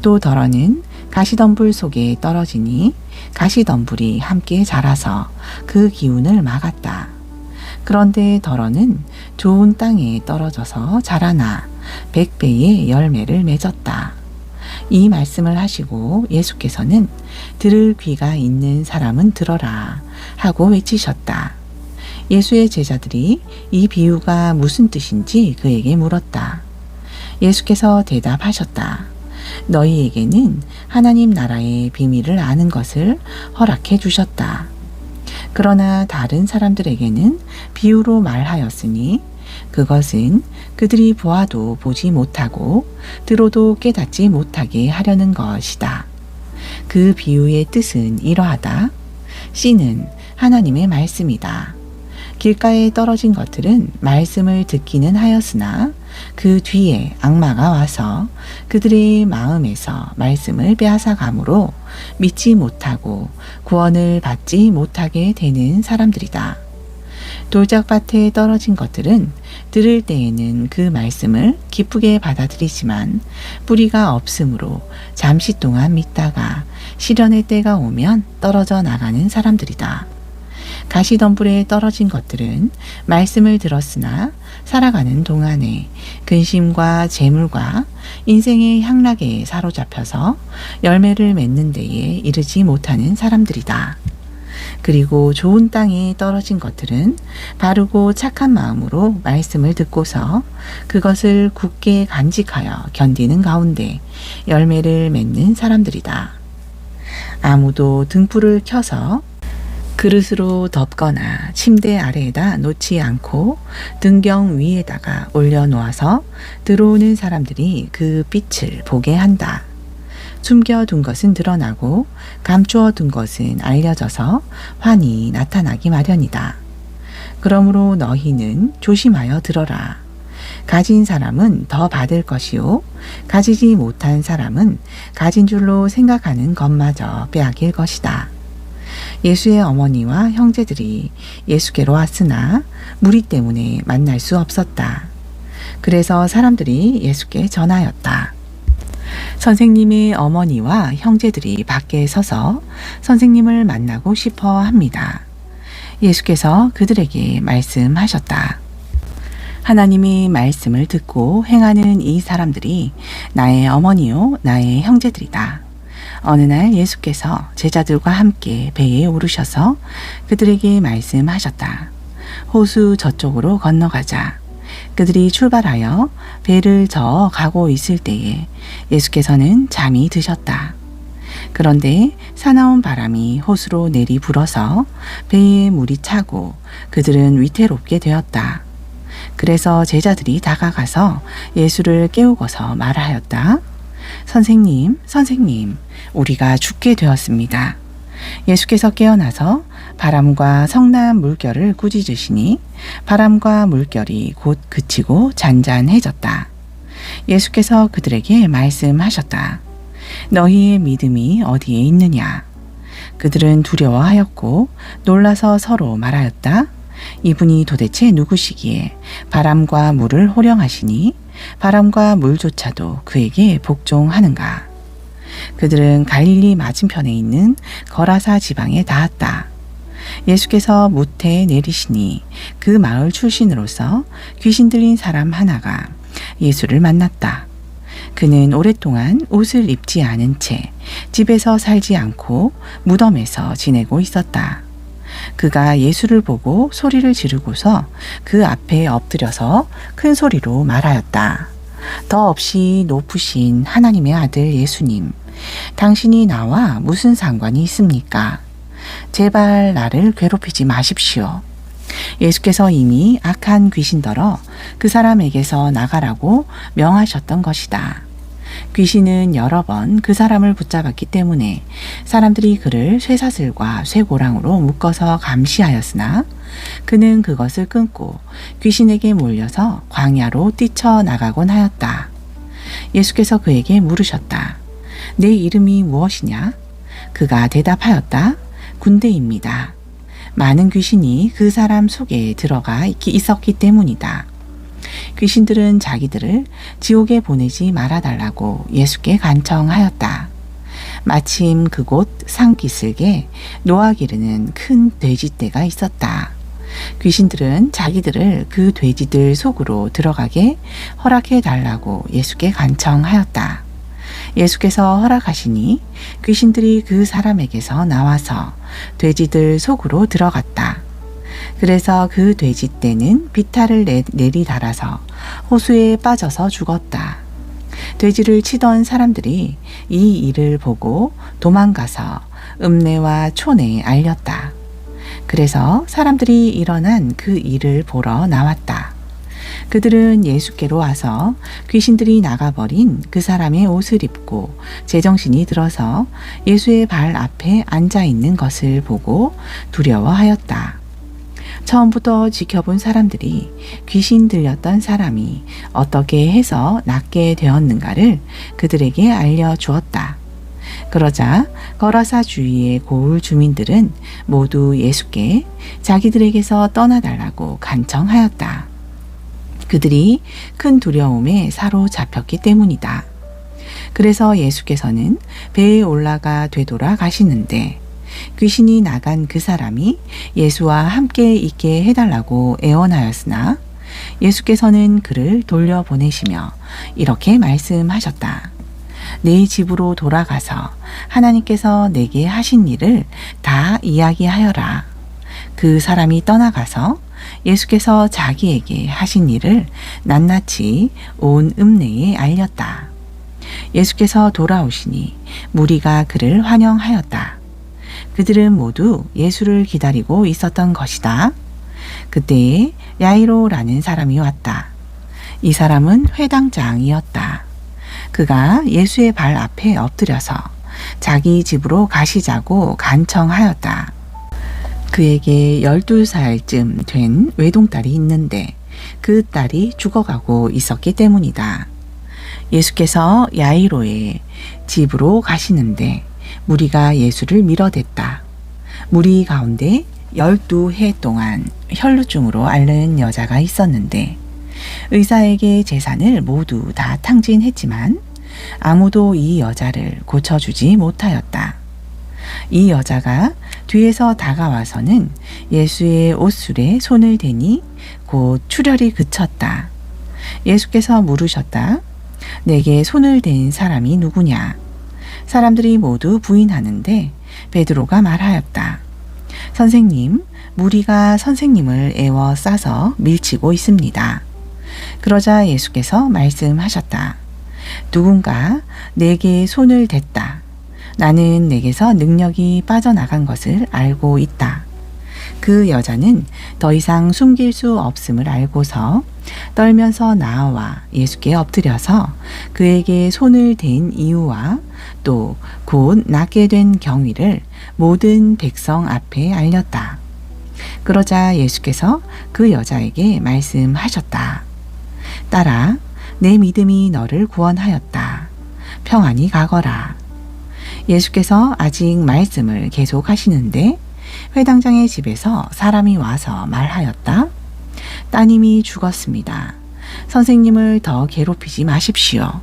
또 덜어는 가시덤불 속에 떨어지니 가시덤불이 함께 자라서 그 기운을 막았다. 그런데 덜어는 좋은 땅에 떨어져서 자라나 100배의 열매를 맺었다. 이 말씀을 하시고 예수께서는 들을 귀가 있는 사람은 들어라 하고 외치셨다. 예수의 제자들이 이 비유가 무슨 뜻인지 그에게 물었다. 예수께서 대답하셨다. 너희에게는 하나님 나라의 비밀을 아는 것을 허락해 주셨다. 그러나 다른 사람들에게는 비유로 말하였으니 그것은 그들이 보아도 보지 못하고 들어도 깨닫지 못하게 하려는 것이다. 그 비유의 뜻은 이러하다. 씨는 하나님의 말씀이다. 길가에 떨어진 것들은 말씀을 듣기는 하였으나 그 뒤에 악마가 와서 그들의 마음에서 말씀을 빼앗아 가므로 믿지 못하고 구원을 받지 못하게 되는 사람들이다. 돌짝밭에 떨어진 것들은 들을 때에는 그 말씀을 기쁘게 받아들이지만 뿌리가 없으므로 잠시 동안 믿다가 시련의 때가 오면 떨어져 나가는 사람들이다. 가시덤불에 떨어진 것들은 말씀을 들었으나 살아가는 동안에 근심과 재물과 인생의 향락에 사로잡혀서 열매를 맺는 데에 이르지 못하는 사람들이다. 그리고 좋은 땅에 떨어진 것들은 바르고 착한 마음으로 말씀을 듣고서 그것을 굳게 간직하여 견디는 가운데 열매를 맺는 사람들이다. 아무도 등불을 켜서 그릇으로 덮거나 침대 아래에다 놓지 않고 등경 위에다가 올려놓아서 들어오는 사람들이 그 빛을 보게 한다. 숨겨둔 것은 드러나고 감추어둔 것은 알려져서 환히 나타나기 마련이다. 그러므로 너희는 조심하여 들어라. 가진 사람은 더 받을 것이요 가지지 못한 사람은 가진 줄로 생각하는 것마저 빼앗길 것이다. 예수의 어머니와 형제들이 예수께로 왔으나 무리 때문에 만날 수 없었다. 그래서 사람들이 예수께 전하였다. 선생님의 어머니와 형제들이 밖에 서서 선생님을 만나고 싶어 합니다. 예수께서 그들에게 말씀하셨다. 하나님의 말씀을 듣고 행하는 이 사람들이 나의 어머니요 나의 형제들이다. 어느 날 예수께서 제자들과 함께 배에 오르셔서 그들에게 말씀하셨다. 호수 저쪽으로 건너가자. 그들이 출발하여 배를 저어 가고 있을 때에 예수께서는 잠이 드셨다. 그런데 사나운 바람이 호수로 내리 불어서 배에 물이 차고 그들은 위태롭게 되었다. 그래서 제자들이 다가가서 예수를 깨우고서 말하였다. 선생님, 선생님, 우리가 죽게 되었습니다. 예수께서 깨어나서 바람과 성난 물결을 꾸짖으시니 바람과 물결이 곧 그치고 잔잔해졌다. 예수께서 그들에게 말씀하셨다. 너희의 믿음이 어디에 있느냐? 그들은 두려워하였고 놀라서 서로 말하였다. 이분이 도대체 누구시기에 바람과 물을 호령하시니 바람과 물조차도 그에게 복종하는가? 그들은 갈릴리 맞은편에 있는 거라사 지방에 닿았다. 예수께서 무태에 내리시니 그 마을 출신으로서 귀신 들린 사람 하나가 예수를 만났다. 그는 오랫동안 옷을 입지 않은 채 집에서 살지 않고 무덤에서 지내고 있었다. 그가 예수를 보고 소리를 지르고서 그 앞에 엎드려서 큰 소리로 말하였다. 더없이 높으신 하나님의 아들 예수님, 당신이 나와 무슨 상관이 있습니까? 제발 나를 괴롭히지 마십시오. 예수께서 이미 악한 귀신더러 그 사람에게서 나가라고 명하셨던 것이다. 귀신은 여러 번 그 사람을 붙잡았기 때문에 사람들이 그를 쇠사슬과 쇠고랑으로 묶어서 감시하였으나 그는 그것을 끊고 귀신에게 몰려서 광야로 뛰쳐나가곤 하였다. 예수께서 그에게 물으셨다. 내 이름이 무엇이냐? 그가 대답하였다. 군대입니다. 많은 귀신이 그 사람 속에 들어가 있었기 때문이다. 귀신들은 자기들을 지옥에 보내지 말아달라고 예수께 간청하였다. 마침 그곳 산기슭에 노아 기르는 큰 돼지떼가 있었다. 귀신들은 자기들을 그 돼지들 속으로 들어가게 허락해 달라고 예수께 간청하였다. 예수께서 허락하시니 귀신들이 그 사람에게서 나와서 돼지들 속으로 들어갔다. 그래서 그 돼지떼는 비탈을 내리달아서 호수에 빠져서 죽었다. 돼지를 치던 사람들이 이 일을 보고 도망가서 읍내와 촌에 알렸다. 그래서 사람들이 일어난 그 일을 보러 나왔다. 그들은 예수께로 와서 귀신들이 나가버린 그 사람의 옷을 입고 제정신이 들어서 예수의 발 앞에 앉아 있는 것을 보고 두려워하였다. 처음부터 지켜본 사람들이 귀신 들렸던 사람이 어떻게 해서 낫게 되었는가를 그들에게 알려주었다. 그러자 거라사 주위의 고을 주민들은 모두 예수께 자기들에게서 떠나달라고 간청하였다. 그들이 큰 두려움에 사로잡혔기 때문이다. 그래서 예수께서는 배에 올라가 되돌아 가시는데 귀신이 나간 그 사람이 예수와 함께 있게 해달라고 애원하였으나 예수께서는 그를 돌려보내시며 이렇게 말씀하셨다. 내 집으로 돌아가서 하나님께서 내게 하신 일을 다 이야기하여라. 그 사람이 떠나가서 예수께서 자기에게 하신 일을 낱낱이 온 읍내에 알렸다. 예수께서 돌아오시니 무리가 그를 환영하였다. 그들은 모두 예수를 기다리고 있었던 것이다. 그때에 야이로라는 사람이 왔다. 이 사람은 회당장이었다. 그가 예수의 발 앞에 엎드려서 자기 집으로 가시자고 간청하였다. 그에게 12살쯤 된 외동딸이 있는데 그 딸이 죽어가고 있었기 때문이다. 예수께서 야이로의 집으로 가시는데 무리가 예수를 밀어댔다. 무리 가운데 12해 동안 혈루증으로 앓는 여자가 있었는데 의사에게 재산을 모두 다 탕진했지만 아무도 이 여자를 고쳐주지 못하였다. 이 여자가 뒤에서 다가와서는 예수의 옷술에 손을 대니 곧 출혈이 그쳤다. 예수께서 물으셨다. 내게 손을 댄 사람이 누구냐? 사람들이 모두 부인하는데 베드로가 말하였다. 선생님, 무리가 선생님을 애워싸서 밀치고 있습니다. 그러자 예수께서 말씀하셨다. 누군가 내게 손을 댔다. 나는 내게서 능력이 빠져나간 것을 알고 있다. 그 여자는 더 이상 숨길 수 없음을 알고서 떨면서 나와 예수께 엎드려서 그에게 손을 댄 이유와 또 곧 낫게 된 경위를 모든 백성 앞에 알렸다. 그러자 예수께서 그 여자에게 말씀하셨다. 딸아, 내 믿음이 너를 구원하였다. 평안히 가거라. 예수께서 아직 말씀을 계속하시는데 회당장의 집에서 사람이 와서 말하였다. 따님이 죽었습니다. 선생님을 더 괴롭히지 마십시오.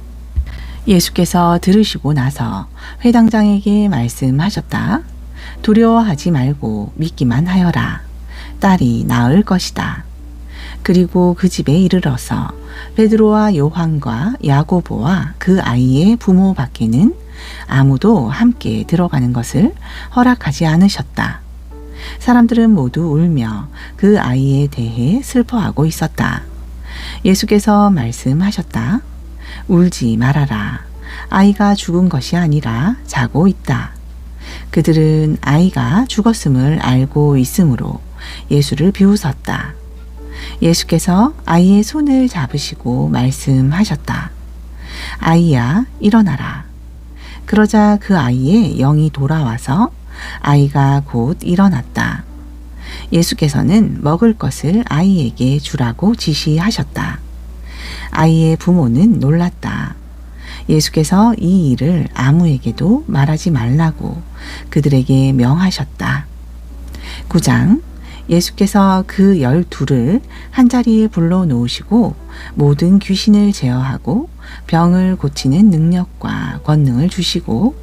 예수께서 들으시고 나서 회당장에게 말씀하셨다. 두려워하지 말고 믿기만 하여라. 딸이 나을 것이다. 그리고 그 집에 이르러서 베드로와 요한과 야고보와 그 아이의 부모 밖에는 아무도 함께 들어가는 것을 허락하지 않으셨다. 사람들은 모두 울며 그 아이에 대해 슬퍼하고 있었다. 예수께서 말씀하셨다. 울지 말아라. 아이가 죽은 것이 아니라 자고 있다. 그들은 아이가 죽었음을 알고 있으므로 예수를 비웃었다. 예수께서 아이의 손을 잡으시고 말씀하셨다. 아이야, 일어나라. 그러자 그 아이의 영이 돌아와서 아이가 곧 일어났다. 예수께서는 먹을 것을 아이에게 주라고 지시하셨다. 아이의 부모는 놀랐다. 예수께서 이 일을 아무에게도 말하지 말라고 그들에게 명하셨다. 9장. 예수께서 그 12를 한자리에 불러놓으시고 모든 귀신을 제어하고 병을 고치는 능력과 권능을 주시고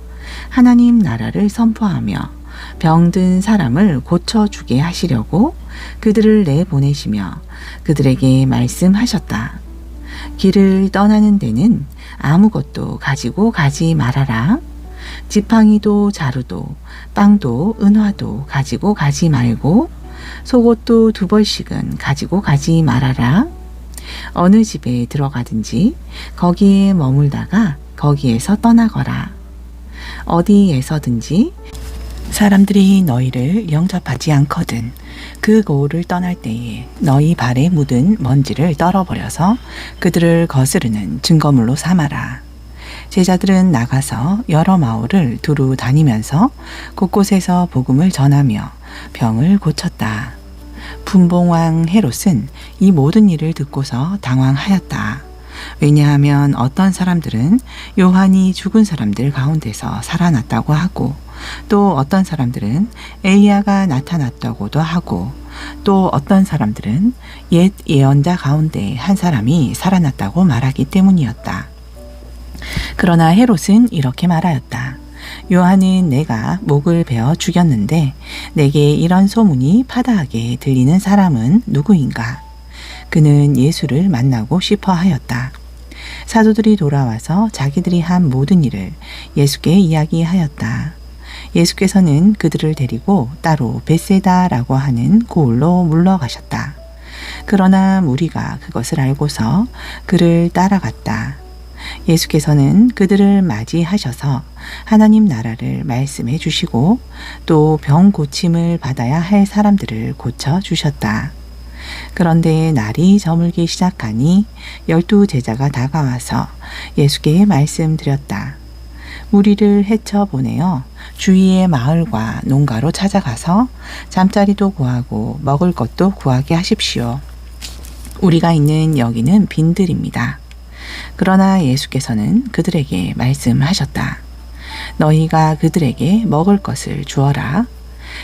하나님 나라를 선포하며 병든 사람을 고쳐주게 하시려고 그들을 내보내시며 그들에게 말씀하셨다. 길을 떠나는 데는 아무것도 가지고 가지 말아라. 지팡이도 자루도 빵도 은화도 가지고 가지 말고 속옷도 2벌씩은 가지고 가지 말아라. 어느 집에 들어가든지 거기에 머물다가 거기에서 떠나거라. 어디에서든지 사람들이 너희를 영접하지 않거든 그 고을을 떠날 때에 너희 발에 묻은 먼지를 떨어버려서 그들을 거스르는 증거물로 삼아라. 제자들은 나가서 여러 마을을 두루 다니면서 곳곳에서 복음을 전하며 병을 고쳤다. 분봉왕 헤롯은 이 모든 일을 듣고서 당황하였다. 왜냐하면 어떤 사람들은 요한이 죽은 사람들 가운데서 살아났다고 하고, 또 어떤 사람들은 엘리야가 나타났다고도 하고, 또 어떤 사람들은 옛 예언자 가운데 한 사람이 살아났다고 말하기 때문이었다. 그러나 헤롯은 이렇게 말하였다. 요한은 내가 목을 베어 죽였는데 내게 이런 소문이 파다하게 들리는 사람은 누구인가? 그는 예수를 만나고 싶어 하였다. 사도들이 돌아와서 자기들이 한 모든 일을 예수께 이야기하였다. 예수께서는 그들을 데리고 따로 벳세다라고 하는 고을로 물러가셨다. 그러나 무리가 그것을 알고서 그를 따라갔다. 예수께서는 그들을 맞이하셔서 하나님 나라를 말씀해 주시고 또 병 고침을 받아야 할 사람들을 고쳐 주셨다. 그런데 날이 저물기 시작하니 12 제자가 다가와서 예수께 말씀드렸다. 무리를 헤쳐 보내어 주위의 마을과 농가로 찾아가서 잠자리도 구하고 먹을 것도 구하게 하십시오. 우리가 있는 여기는 빈들입니다. 그러나 예수께서는 그들에게 말씀하셨다. 너희가 그들에게 먹을 것을 주어라.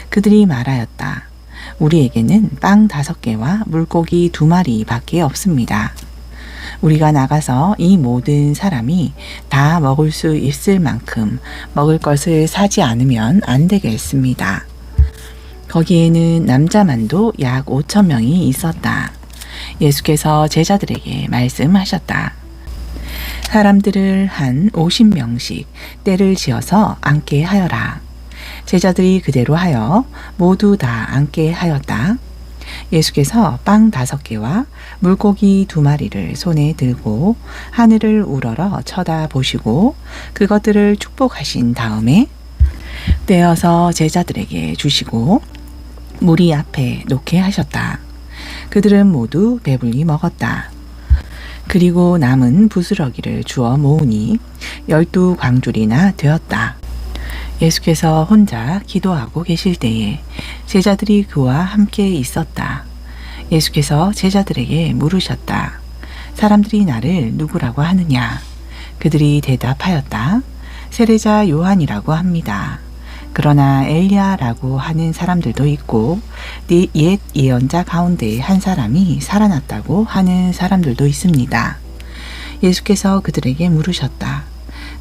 그들이 말하였다. 우리에게는 빵 5개와 물고기 2마리 밖에 없습니다. 우리가 나가서 이 모든 사람이 다 먹을 수 있을 만큼 먹을 것을 사지 않으면 안 되겠습니다. 거기에는 남자만도 약 5,000명이 있었다. 예수께서 제자들에게 말씀하셨다. 사람들을 한 50명씩 때를 지어서 앉게 하여라. 제자들이 그대로 하여 모두 다 앉게 하였다. 예수께서 빵 5개와 물고기 2마리를 손에 들고 하늘을 우러러 쳐다보시고 그것들을 축복하신 다음에 떼어서 제자들에게 주시고 무리 앞에 놓게 하셨다. 그들은 모두 배불리 먹었다. 그리고 남은 부스러기를 주어 모으니 12 광줄이나 되었다. 예수께서 혼자 기도하고 계실 때에 제자들이 그와 함께 있었다. 예수께서 제자들에게 물으셨다. 사람들이 나를 누구라고 하느냐? 그들이 대답하였다. 세례자 요한이라고 합니다. 그러나 엘리야라고 하는 사람들도 있고 옛 예언자 가운데 한 사람이 살아났다고 하는 사람들도 있습니다. 예수께서 그들에게 물으셨다.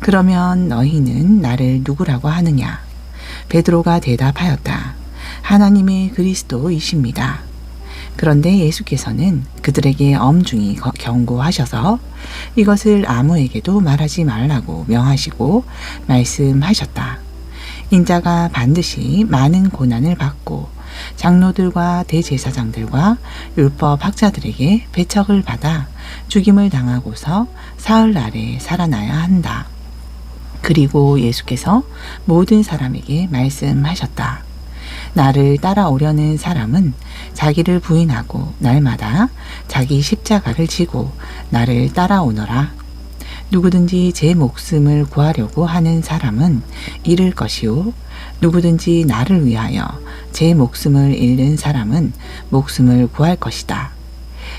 그러면 너희는 나를 누구라고 하느냐? 베드로가 대답하였다. 하나님의 그리스도이십니다. 그런데 예수께서는 그들에게 엄중히 경고하셔서 이것을 아무에게도 말하지 말라고 명하시고 말씀하셨다. 인자가 반드시 많은 고난을 받고 장로들과 대제사장들과 율법 학자들에게 배척을 받아 죽임을 당하고서 사흘날에 살아나야 한다. 그리고 예수께서 모든 사람에게 말씀하셨다. 나를 따라오려는 사람은 자기를 부인하고 날마다 자기 십자가를 지고 나를 따라오너라. 누구든지 제 목숨을 구하려고 하는 사람은 잃을 것이요 누구든지 나를 위하여 제 목숨을 잃는 사람은 목숨을 구할 것이다.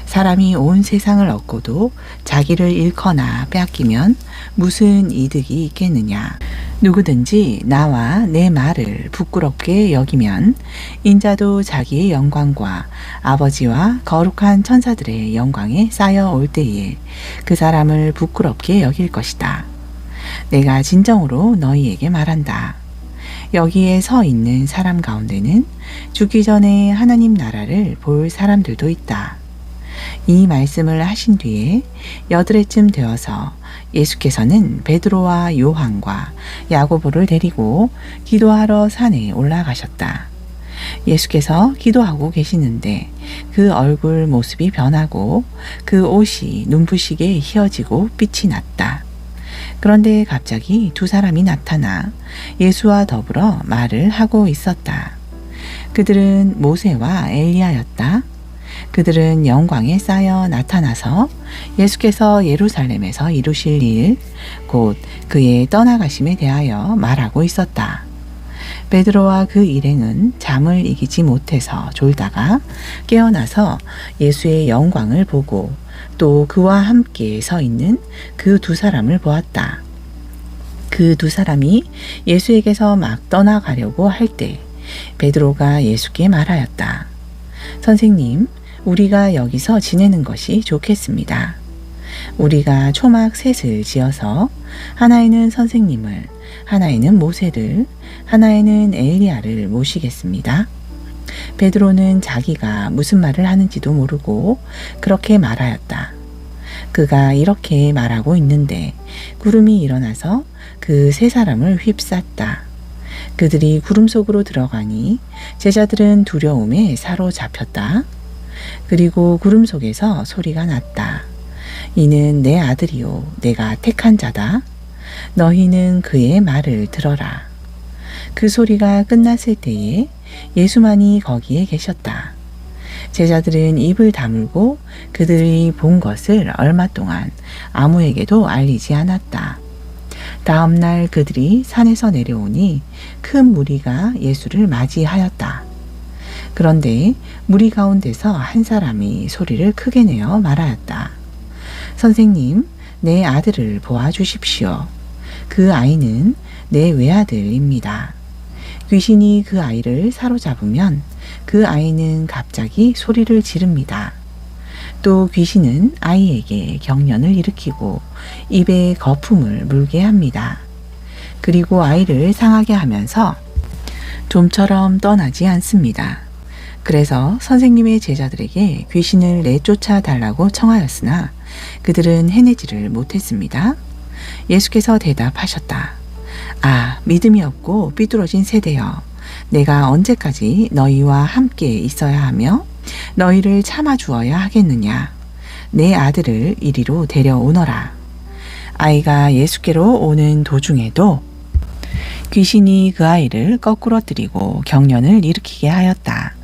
사람이 온 세상을 얻고도 자기를 잃거나 빼앗기면 무슨 이득이 있겠느냐. 누구든지 나와 내 말을 부끄럽게 여기면 인자도 자기의 영광과 아버지와 거룩한 천사들의 영광에 쌓여올 때에 그 사람을 부끄럽게 여길 것이다. 내가 진정으로 너희에게 말한다. 여기에 서 있는 사람 가운데는 죽기 전에 하나님 나라를 볼 사람들도 있다. 이 말씀을 하신 뒤에 8해쯤 되어서 예수께서는 베드로와 요한과 야고보를 데리고 기도하러 산에 올라가셨다. 예수께서 기도하고 계시는데 그 얼굴 모습이 변하고 그 옷이 눈부시게 휘어지고 빛이 났다. 그런데 갑자기 2 사람이 나타나 예수와 더불어 말을 하고 있었다. 그들은 모세와 엘리야였다. 그들은 영광에 쌓여 나타나서 예수께서 예루살렘에서 이루실 일, 곧 그의 떠나가심에 대하여 말하고 있었다. 베드로와 그 일행은 잠을 이기지 못해서 졸다가 깨어나서 예수의 영광을 보고 또 그와 함께 서 있는 그 두 사람을 보았다. 그 두 사람이 예수에게서 막 떠나가려고 할 때 베드로가 예수께 말하였다. 선생님, 우리가 여기서 지내는 것이 좋겠습니다. 우리가 초막 셋을 지어서 하나에는 선생님을, 하나에는 모세를, 하나에는 엘리야를 모시겠습니다. 베드로는 자기가 무슨 말을 하는지도 모르고 그렇게 말하였다. 그가 이렇게 말하고 있는데 구름이 일어나서 그 세 사람을 휩쌌다. 그들이 구름 속으로 들어가니 제자들은 두려움에 사로잡혔다. 그리고 구름 속에서 소리가 났다. 이는 내 아들이요 내가 택한 자다. 너희는 그의 말을 들어라. 그 소리가 끝났을 때에 예수만이 거기에 계셨다. 제자들은 입을 다물고 그들이 본 것을 얼마 동안 아무에게도 알리지 않았다. 다음 날 그들이 산에서 내려오니 큰 무리가 예수를 맞이하였다. 그런데 무리 가운데서 한 사람이 소리를 크게 내어 말하였다. 선생님, 내 아들을 보아주십시오. 그 아이는 내 외아들입니다. 귀신이 그 아이를 사로잡으면 그 아이는 갑자기 소리를 지릅니다. 또 귀신은 아이에게 경련을 일으키고 입에 거품을 물게 합니다. 그리고 아이를 상하게 하면서 좀처럼 떠나지 않습니다. 그래서 선생님의 제자들에게 귀신을 내쫓아 달라고 청하였으나 그들은 해내지를 못했습니다. 예수께서 대답하셨다. 아, 믿음이 없고 삐뚤어진 세대여. 내가 언제까지 너희와 함께 있어야 하며 너희를 참아주어야 하겠느냐. 내 아들을 이리로 데려오너라. 아이가 예수께로 오는 도중에도 귀신이 그 아이를 거꾸러뜨리고 경련을 일으키게 하였다.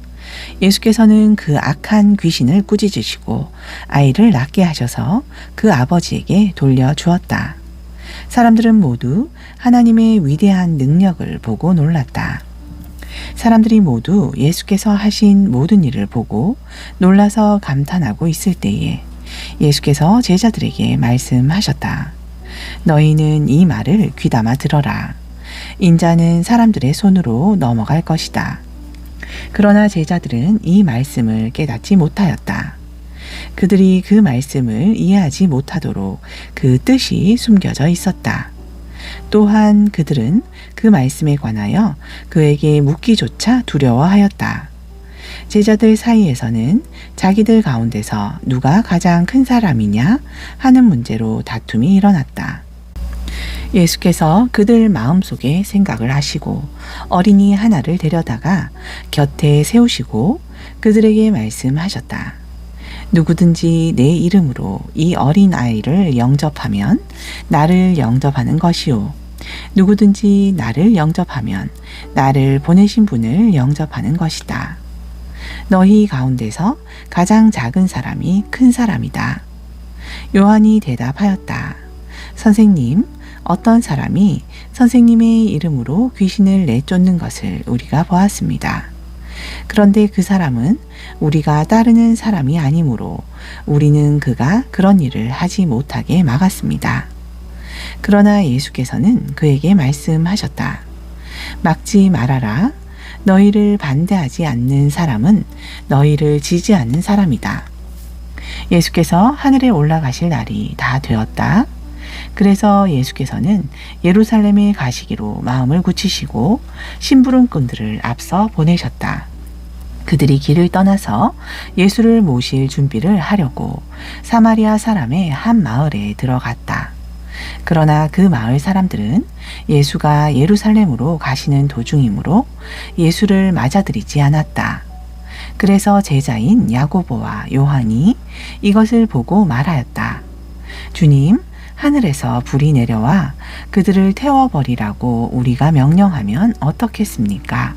예수께서는 그 악한 귀신을 꾸짖으시고 아이를 낫게 하셔서 그 아버지에게 돌려주었다. 사람들은 모두 하나님의 위대한 능력을 보고 놀랐다. 사람들이 모두 예수께서 하신 모든 일을 보고 놀라서 감탄하고 있을 때에 예수께서 제자들에게 말씀하셨다. 너희는 이 말을 귀담아 들어라. 인자는 사람들의 손으로 넘어갈 것이다. 그러나 제자들은 이 말씀을 깨닫지 못하였다. 그들이 그 말씀을 이해하지 못하도록 그 뜻이 숨겨져 있었다. 또한 그들은 그 말씀에 관하여 그에게 묻기조차 두려워하였다. 제자들 사이에서는 자기들 가운데서 누가 가장 큰 사람이냐 하는 문제로 다툼이 일어났다. 예수께서 그들 마음속에 생각을 하시고 어린이 하나를 데려다가 곁에 세우시고 그들에게 말씀하셨다. 누구든지 내 이름으로 이 어린 아이를 영접하면 나를 영접하는 것이요. 누구든지 나를 영접하면 나를 보내신 분을 영접하는 것이다. 너희 가운데서 가장 작은 사람이 큰 사람이다. 요한이 대답하였다. 선생님, 어떤 사람이 선생님의 이름으로 귀신을 내쫓는 것을 우리가 보았습니다. 그런데 그 사람은 우리가 따르는 사람이 아니므로 우리는 그가 그런 일을 하지 못하게 막았습니다. 그러나 예수께서는 그에게 말씀하셨다. 막지 말아라. 너희를 반대하지 않는 사람은 너희를 지지하는 사람이다. 예수께서 하늘에 올라가실 날이 다 되었다. 그래서 예수께서는 예루살렘에 가시기로 마음을 굳히시고 심부름꾼들을 앞서 보내셨다. 그들이 길을 떠나서 예수를 모실 준비를 하려고 사마리아 사람의 한 마을에 들어갔다. 그러나 그 마을 사람들은 예수가 예루살렘으로 가시는 도중이므로 예수를 맞아들이지 않았다. 그래서 제자인 야고보와 요한이 이것을 보고 말하였다. 주님, 하늘에서 불이 내려와 그들을 태워버리라고 우리가 명령하면 어떻겠습니까?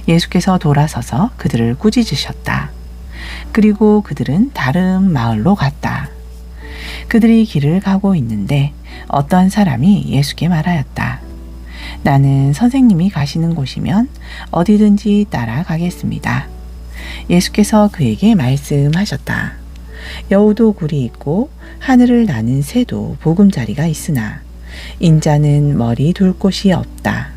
예수께서 돌아서서 그들을 꾸짖으셨다. 그리고 그들은 다른 마을로 갔다. 그들이 길을 가고 있는데 어떤 사람이 예수께 말하였다. 나는 선생님이 가시는 곳이면 어디든지 따라가겠습니다. 예수께서 그에게 말씀하셨다. 여우도 굴이 있고 하늘을 나는 새도 보금자리가 있으나 인자는 머리 둘 곳이 없다.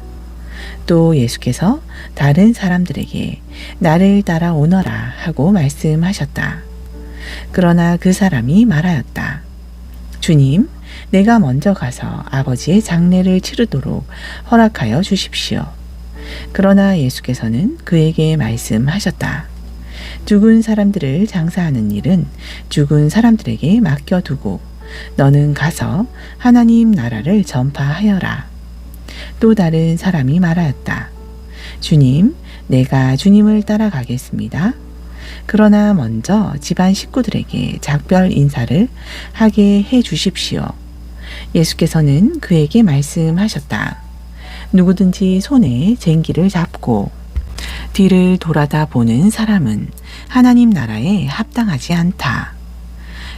또 예수께서 다른 사람들에게 나를 따라오너라 하고 말씀하셨다. 그러나 그 사람이 말하였다. 주님, 내가 먼저 가서 아버지의 장례를 치르도록 허락하여 주십시오. 그러나 예수께서는 그에게 말씀하셨다. 죽은 사람들을 장사하는 일은 죽은 사람들에게 맡겨두고 너는 가서 하나님 나라를 전파하여라. 또 다른 사람이 말하였다. 주님, 내가 주님을 따라가겠습니다. 그러나 먼저 집안 식구들에게 작별 인사를 하게 해 주십시오. 예수께서는 그에게 말씀하셨다. 누구든지 손에 쟁기를 잡고 뒤를 돌아다 보는 사람은 하나님 나라에 합당하지 않다.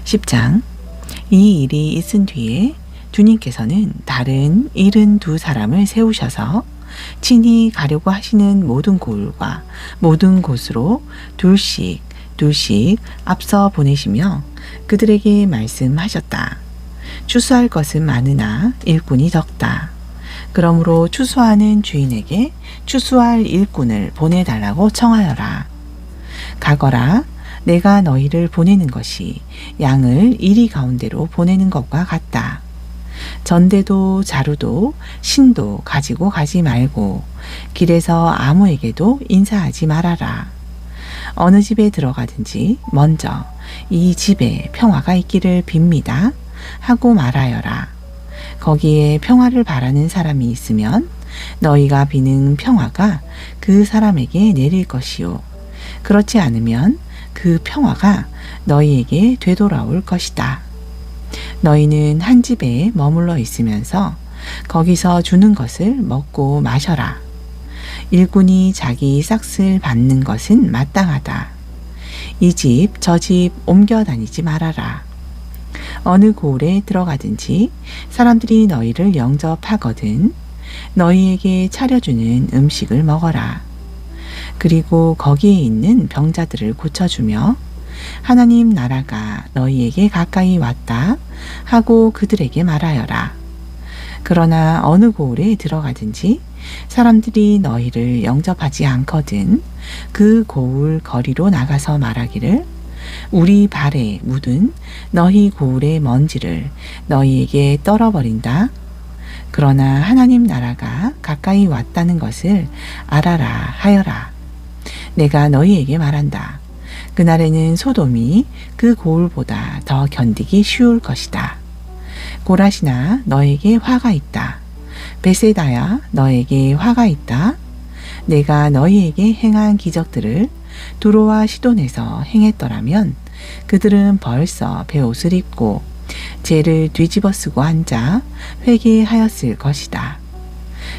10장. 이 일이 있은 뒤에 주님께서는 다른 72사람을 세우셔서 친히 가려고 하시는 모든 고을과 모든 곳으로 둘씩 앞서 보내시며 그들에게 말씀하셨다. 추수할 것은 많으나 일꾼이 적다. 그러므로 추수하는 주인에게 추수할 일꾼을 보내달라고 청하여라. 가거라. 내가 너희를 보내는 것이 양을 이리 가운데로 보내는 것과 같다. 전대도 자루도 신도 가지고 가지 말고 길에서 아무에게도 인사하지 말아라. 어느 집에 들어가든지 먼저 이 집에 평화가 있기를 빕니다 하고 말하여라. 거기에 평화를 바라는 사람이 있으면 너희가 비는 평화가 그 사람에게 내릴 것이요. 그렇지 않으면 그 평화가 너희에게 되돌아올 것이다. 너희는 한 집에 머물러 있으면서 거기서 주는 것을 먹고 마셔라. 일꾼이 자기 삭슬 받는 것은 마땅하다. 이 집 저 집 옮겨 다니지 말아라. 어느 고을에 들어가든지 사람들이 너희를 영접하거든 너희에게 차려주는 음식을 먹어라. 그리고 거기에 있는 병자들을 고쳐주며 하나님 나라가 너희에게 가까이 왔다 하고 그들에게 말하여라. 그러나 어느 고을에 들어가든지 사람들이 너희를 영접하지 않거든 그 고을 거리로 나가서 말하기를 우리 발에 묻은 너희 고을의 먼지를 너희에게 떨어버린다. 그러나 하나님 나라가 가까이 왔다는 것을 알아라 하여라. 내가 너희에게 말한다. 그날에는 소돔이 그 고을보다 더 견디기 쉬울 것이다. 고라시나 너에게 화가 있다. 베세다야 너에게 화가 있다. 내가 너희에게 행한 기적들을 두로와 시돈에서 행했더라면 그들은 벌써 베옷을 입고 죄를 뒤집어 쓰고 앉아 회개하였을 것이다.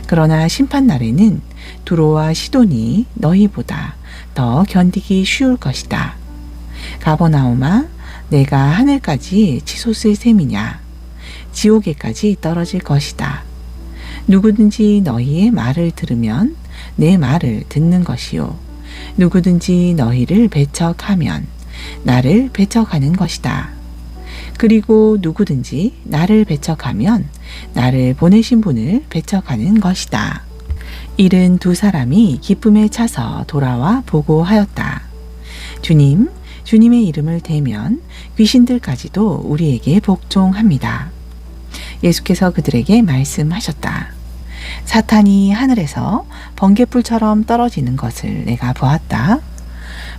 그러나 심판날에는 두로와 시돈이 너희보다 더 견디기 쉬울 것이다. 가버나움아, 내가 하늘까지 치솟을 셈이냐? 지옥에까지 떨어질 것이다. 누구든지 너희의 말을 들으면 내 말을 듣는 것이요. 누구든지 너희를 배척하면 나를 배척하는 것이다. 그리고 누구든지 나를 배척하면 나를 보내신 분을 배척하는 것이다. 72사람이 기쁨에 차서 돌아와 보고하였다. 주님, 주님의 이름을 대면 귀신들까지도 우리에게 복종합니다. 예수께서 그들에게 말씀하셨다. 사탄이 하늘에서 번개불처럼 떨어지는 것을 내가 보았다.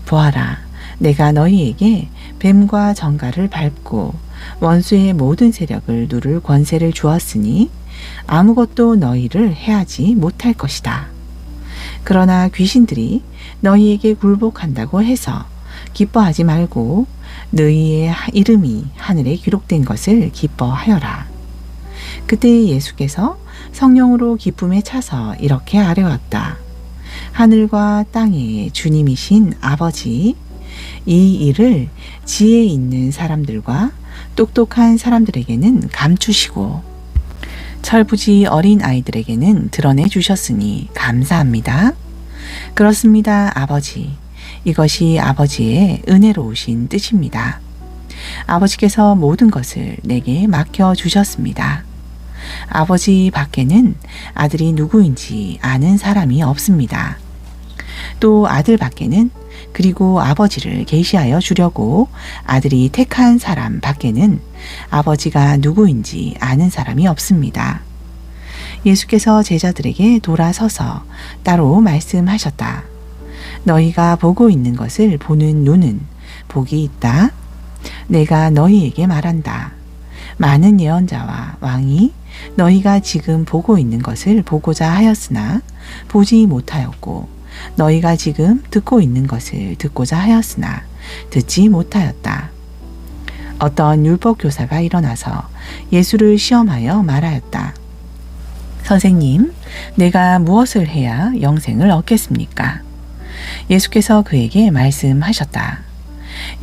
보아라, 내가 너희에게 뱀과 정갈을 밟고 원수의 모든 세력을 누를 권세를 주었으니 아무것도 너희를 해하지 못할 것이다. 그러나 귀신들이 너희에게 굴복한다고 해서 기뻐하지 말고 너희의 이름이 하늘에 기록된 것을 기뻐하여라. 그때 예수께서 성령으로 기쁨에 차서 이렇게 아뢰었다. 하늘과 땅의 주님이신 아버지, 이 일을 지혜 있는 사람들과 똑똑한 사람들에게는 감추시고 철부지 어린 아이들에게는 드러내 주셨으니 감사합니다. 그렇습니다, 아버지. 이것이 아버지의 은혜로우신 뜻입니다. 아버지께서 모든 것을 내게 맡겨 주셨습니다. 아버지 밖에는 아들이 누구인지 아는 사람이 없습니다. 또 아들 밖에는 그리고 아버지를 계시하여 주려고 아들이 택한 사람 밖에는 아버지가 누구인지 아는 사람이 없습니다. 예수께서 제자들에게 돌아서서 따로 말씀하셨다. 너희가 보고 있는 것을 보는 눈은 복이 있다. 내가 너희에게 말한다. 많은 예언자와 왕이 너희가 지금 보고 있는 것을 보고자 하였으나 보지 못하였고 너희가 지금 듣고 있는 것을 듣고자 하였으나 듣지 못하였다. 어떤 율법 교사가 일어나서 예수를 시험하여 말하였다. 선생님, 내가 무엇을 해야 영생을 얻겠습니까? 예수께서 그에게 말씀하셨다.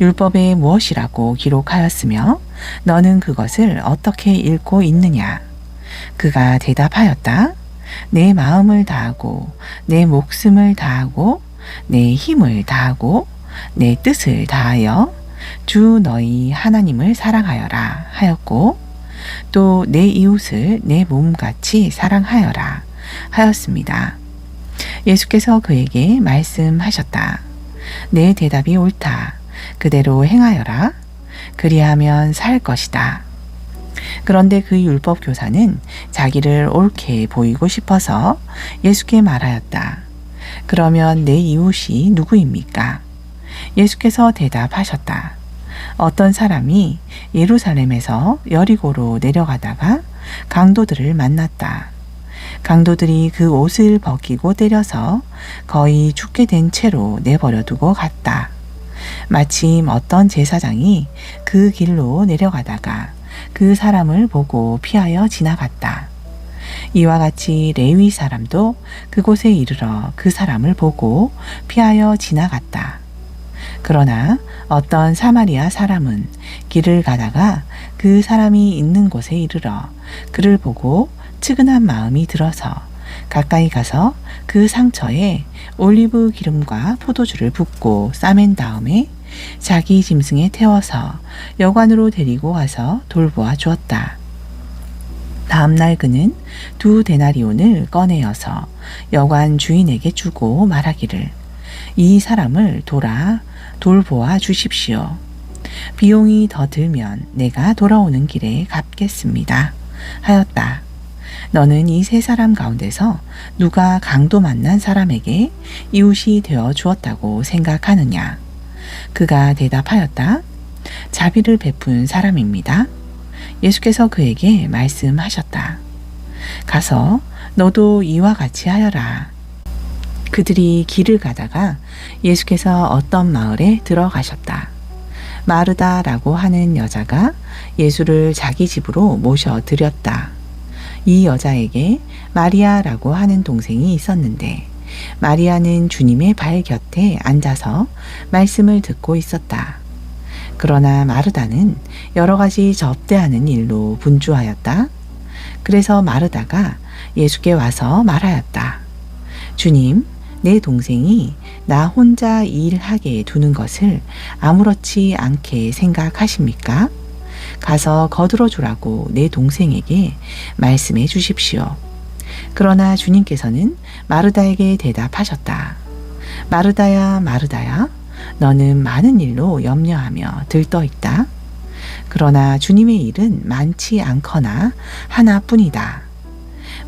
율법에 무엇이라고 기록하였으며 너는 그것을 어떻게 읽고 있느냐? 그가 대답하였다. 내 마음을 다하고 내 목숨을 다하고 내 힘을 다하고 내 뜻을 다하여 주 너희 하나님을 사랑하여라 하였고 또 내 이웃을 내 몸같이 사랑하여라 하였습니다. 예수께서 그에게 말씀하셨다. 내 대답이 옳다. 그대로 행하여라. 그리하면 살 것이다. 그런데 그 율법 교사는 자기를 옳게 보이고 싶어서 예수께 말하였다. 그러면 내 이웃이 누구입니까? 예수께서 대답하셨다. 어떤 사람이 예루살렘에서 여리고로 내려가다가 강도들을 만났다. 강도들이 그 옷을 벗기고 때려서 거의 죽게 된 채로 내버려 두고 갔다. 마침 어떤 제사장이 그 길로 내려가다가 그 사람을 보고 피하여 지나갔다. 이와 같이 레위 사람도 그곳에 이르러 그 사람을 보고 피하여 지나갔다. 그러나 어떤 사마리아 사람은 길을 가다가 그 사람이 있는 곳에 이르러 그를 보고 측은한 마음이 들어서 가까이 가서 그 상처에 올리브 기름과 포도주를 붓고 싸맨 다음에 자기 짐승에 태워서 여관으로 데리고 와서 돌보아 주었다. 다음날 그는 2데나리온을 꺼내어서 여관 주인에게 주고 말하기를 이 사람을 돌보아 주십시오. 비용이 더 들면 내가 돌아오는 길에 갚겠습니다. 하였다. 너는 이 세 사람 가운데서 누가 강도 만난 사람에게 이웃이 되어 주었다고 생각하느냐? 그가 대답하였다. 자비를 베푼 사람입니다. 예수께서 그에게 말씀하셨다. 가서 너도 이와 같이 하여라. 그들이 길을 가다가 예수께서 어떤 마을에 들어가셨다. 마르다라고 하는 여자가 예수를 자기 집으로 모셔 드렸다. 이 여자에게 마리아라고 하는 동생이 있었는데 마리아는 주님의 발 곁에 앉아서 말씀을 듣고 있었다. 그러나 마르다는 여러 가지 접대하는 일로 분주하였다. 그래서 마르다가 예수께 와서 말하였다. 주님, 내 동생이 나 혼자 일하게 두는 것을 아무렇지 않게 생각하십니까? 가서 거들어 주라고 내 동생에게 말씀해 주십시오. 그러나 주님께서는 마르다에게 대답하셨다. 마르다야, 마르다야, 너는 많은 일로 염려하며 들떠 있다. 그러나 주님의 일은 많지 않거나 하나뿐이다.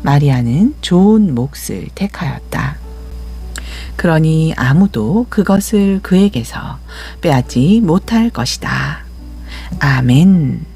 마리아는 좋은 몫을 택하였다. 그러니 아무도 그것을 그에게서 빼앗지 못할 것이다. 아멘.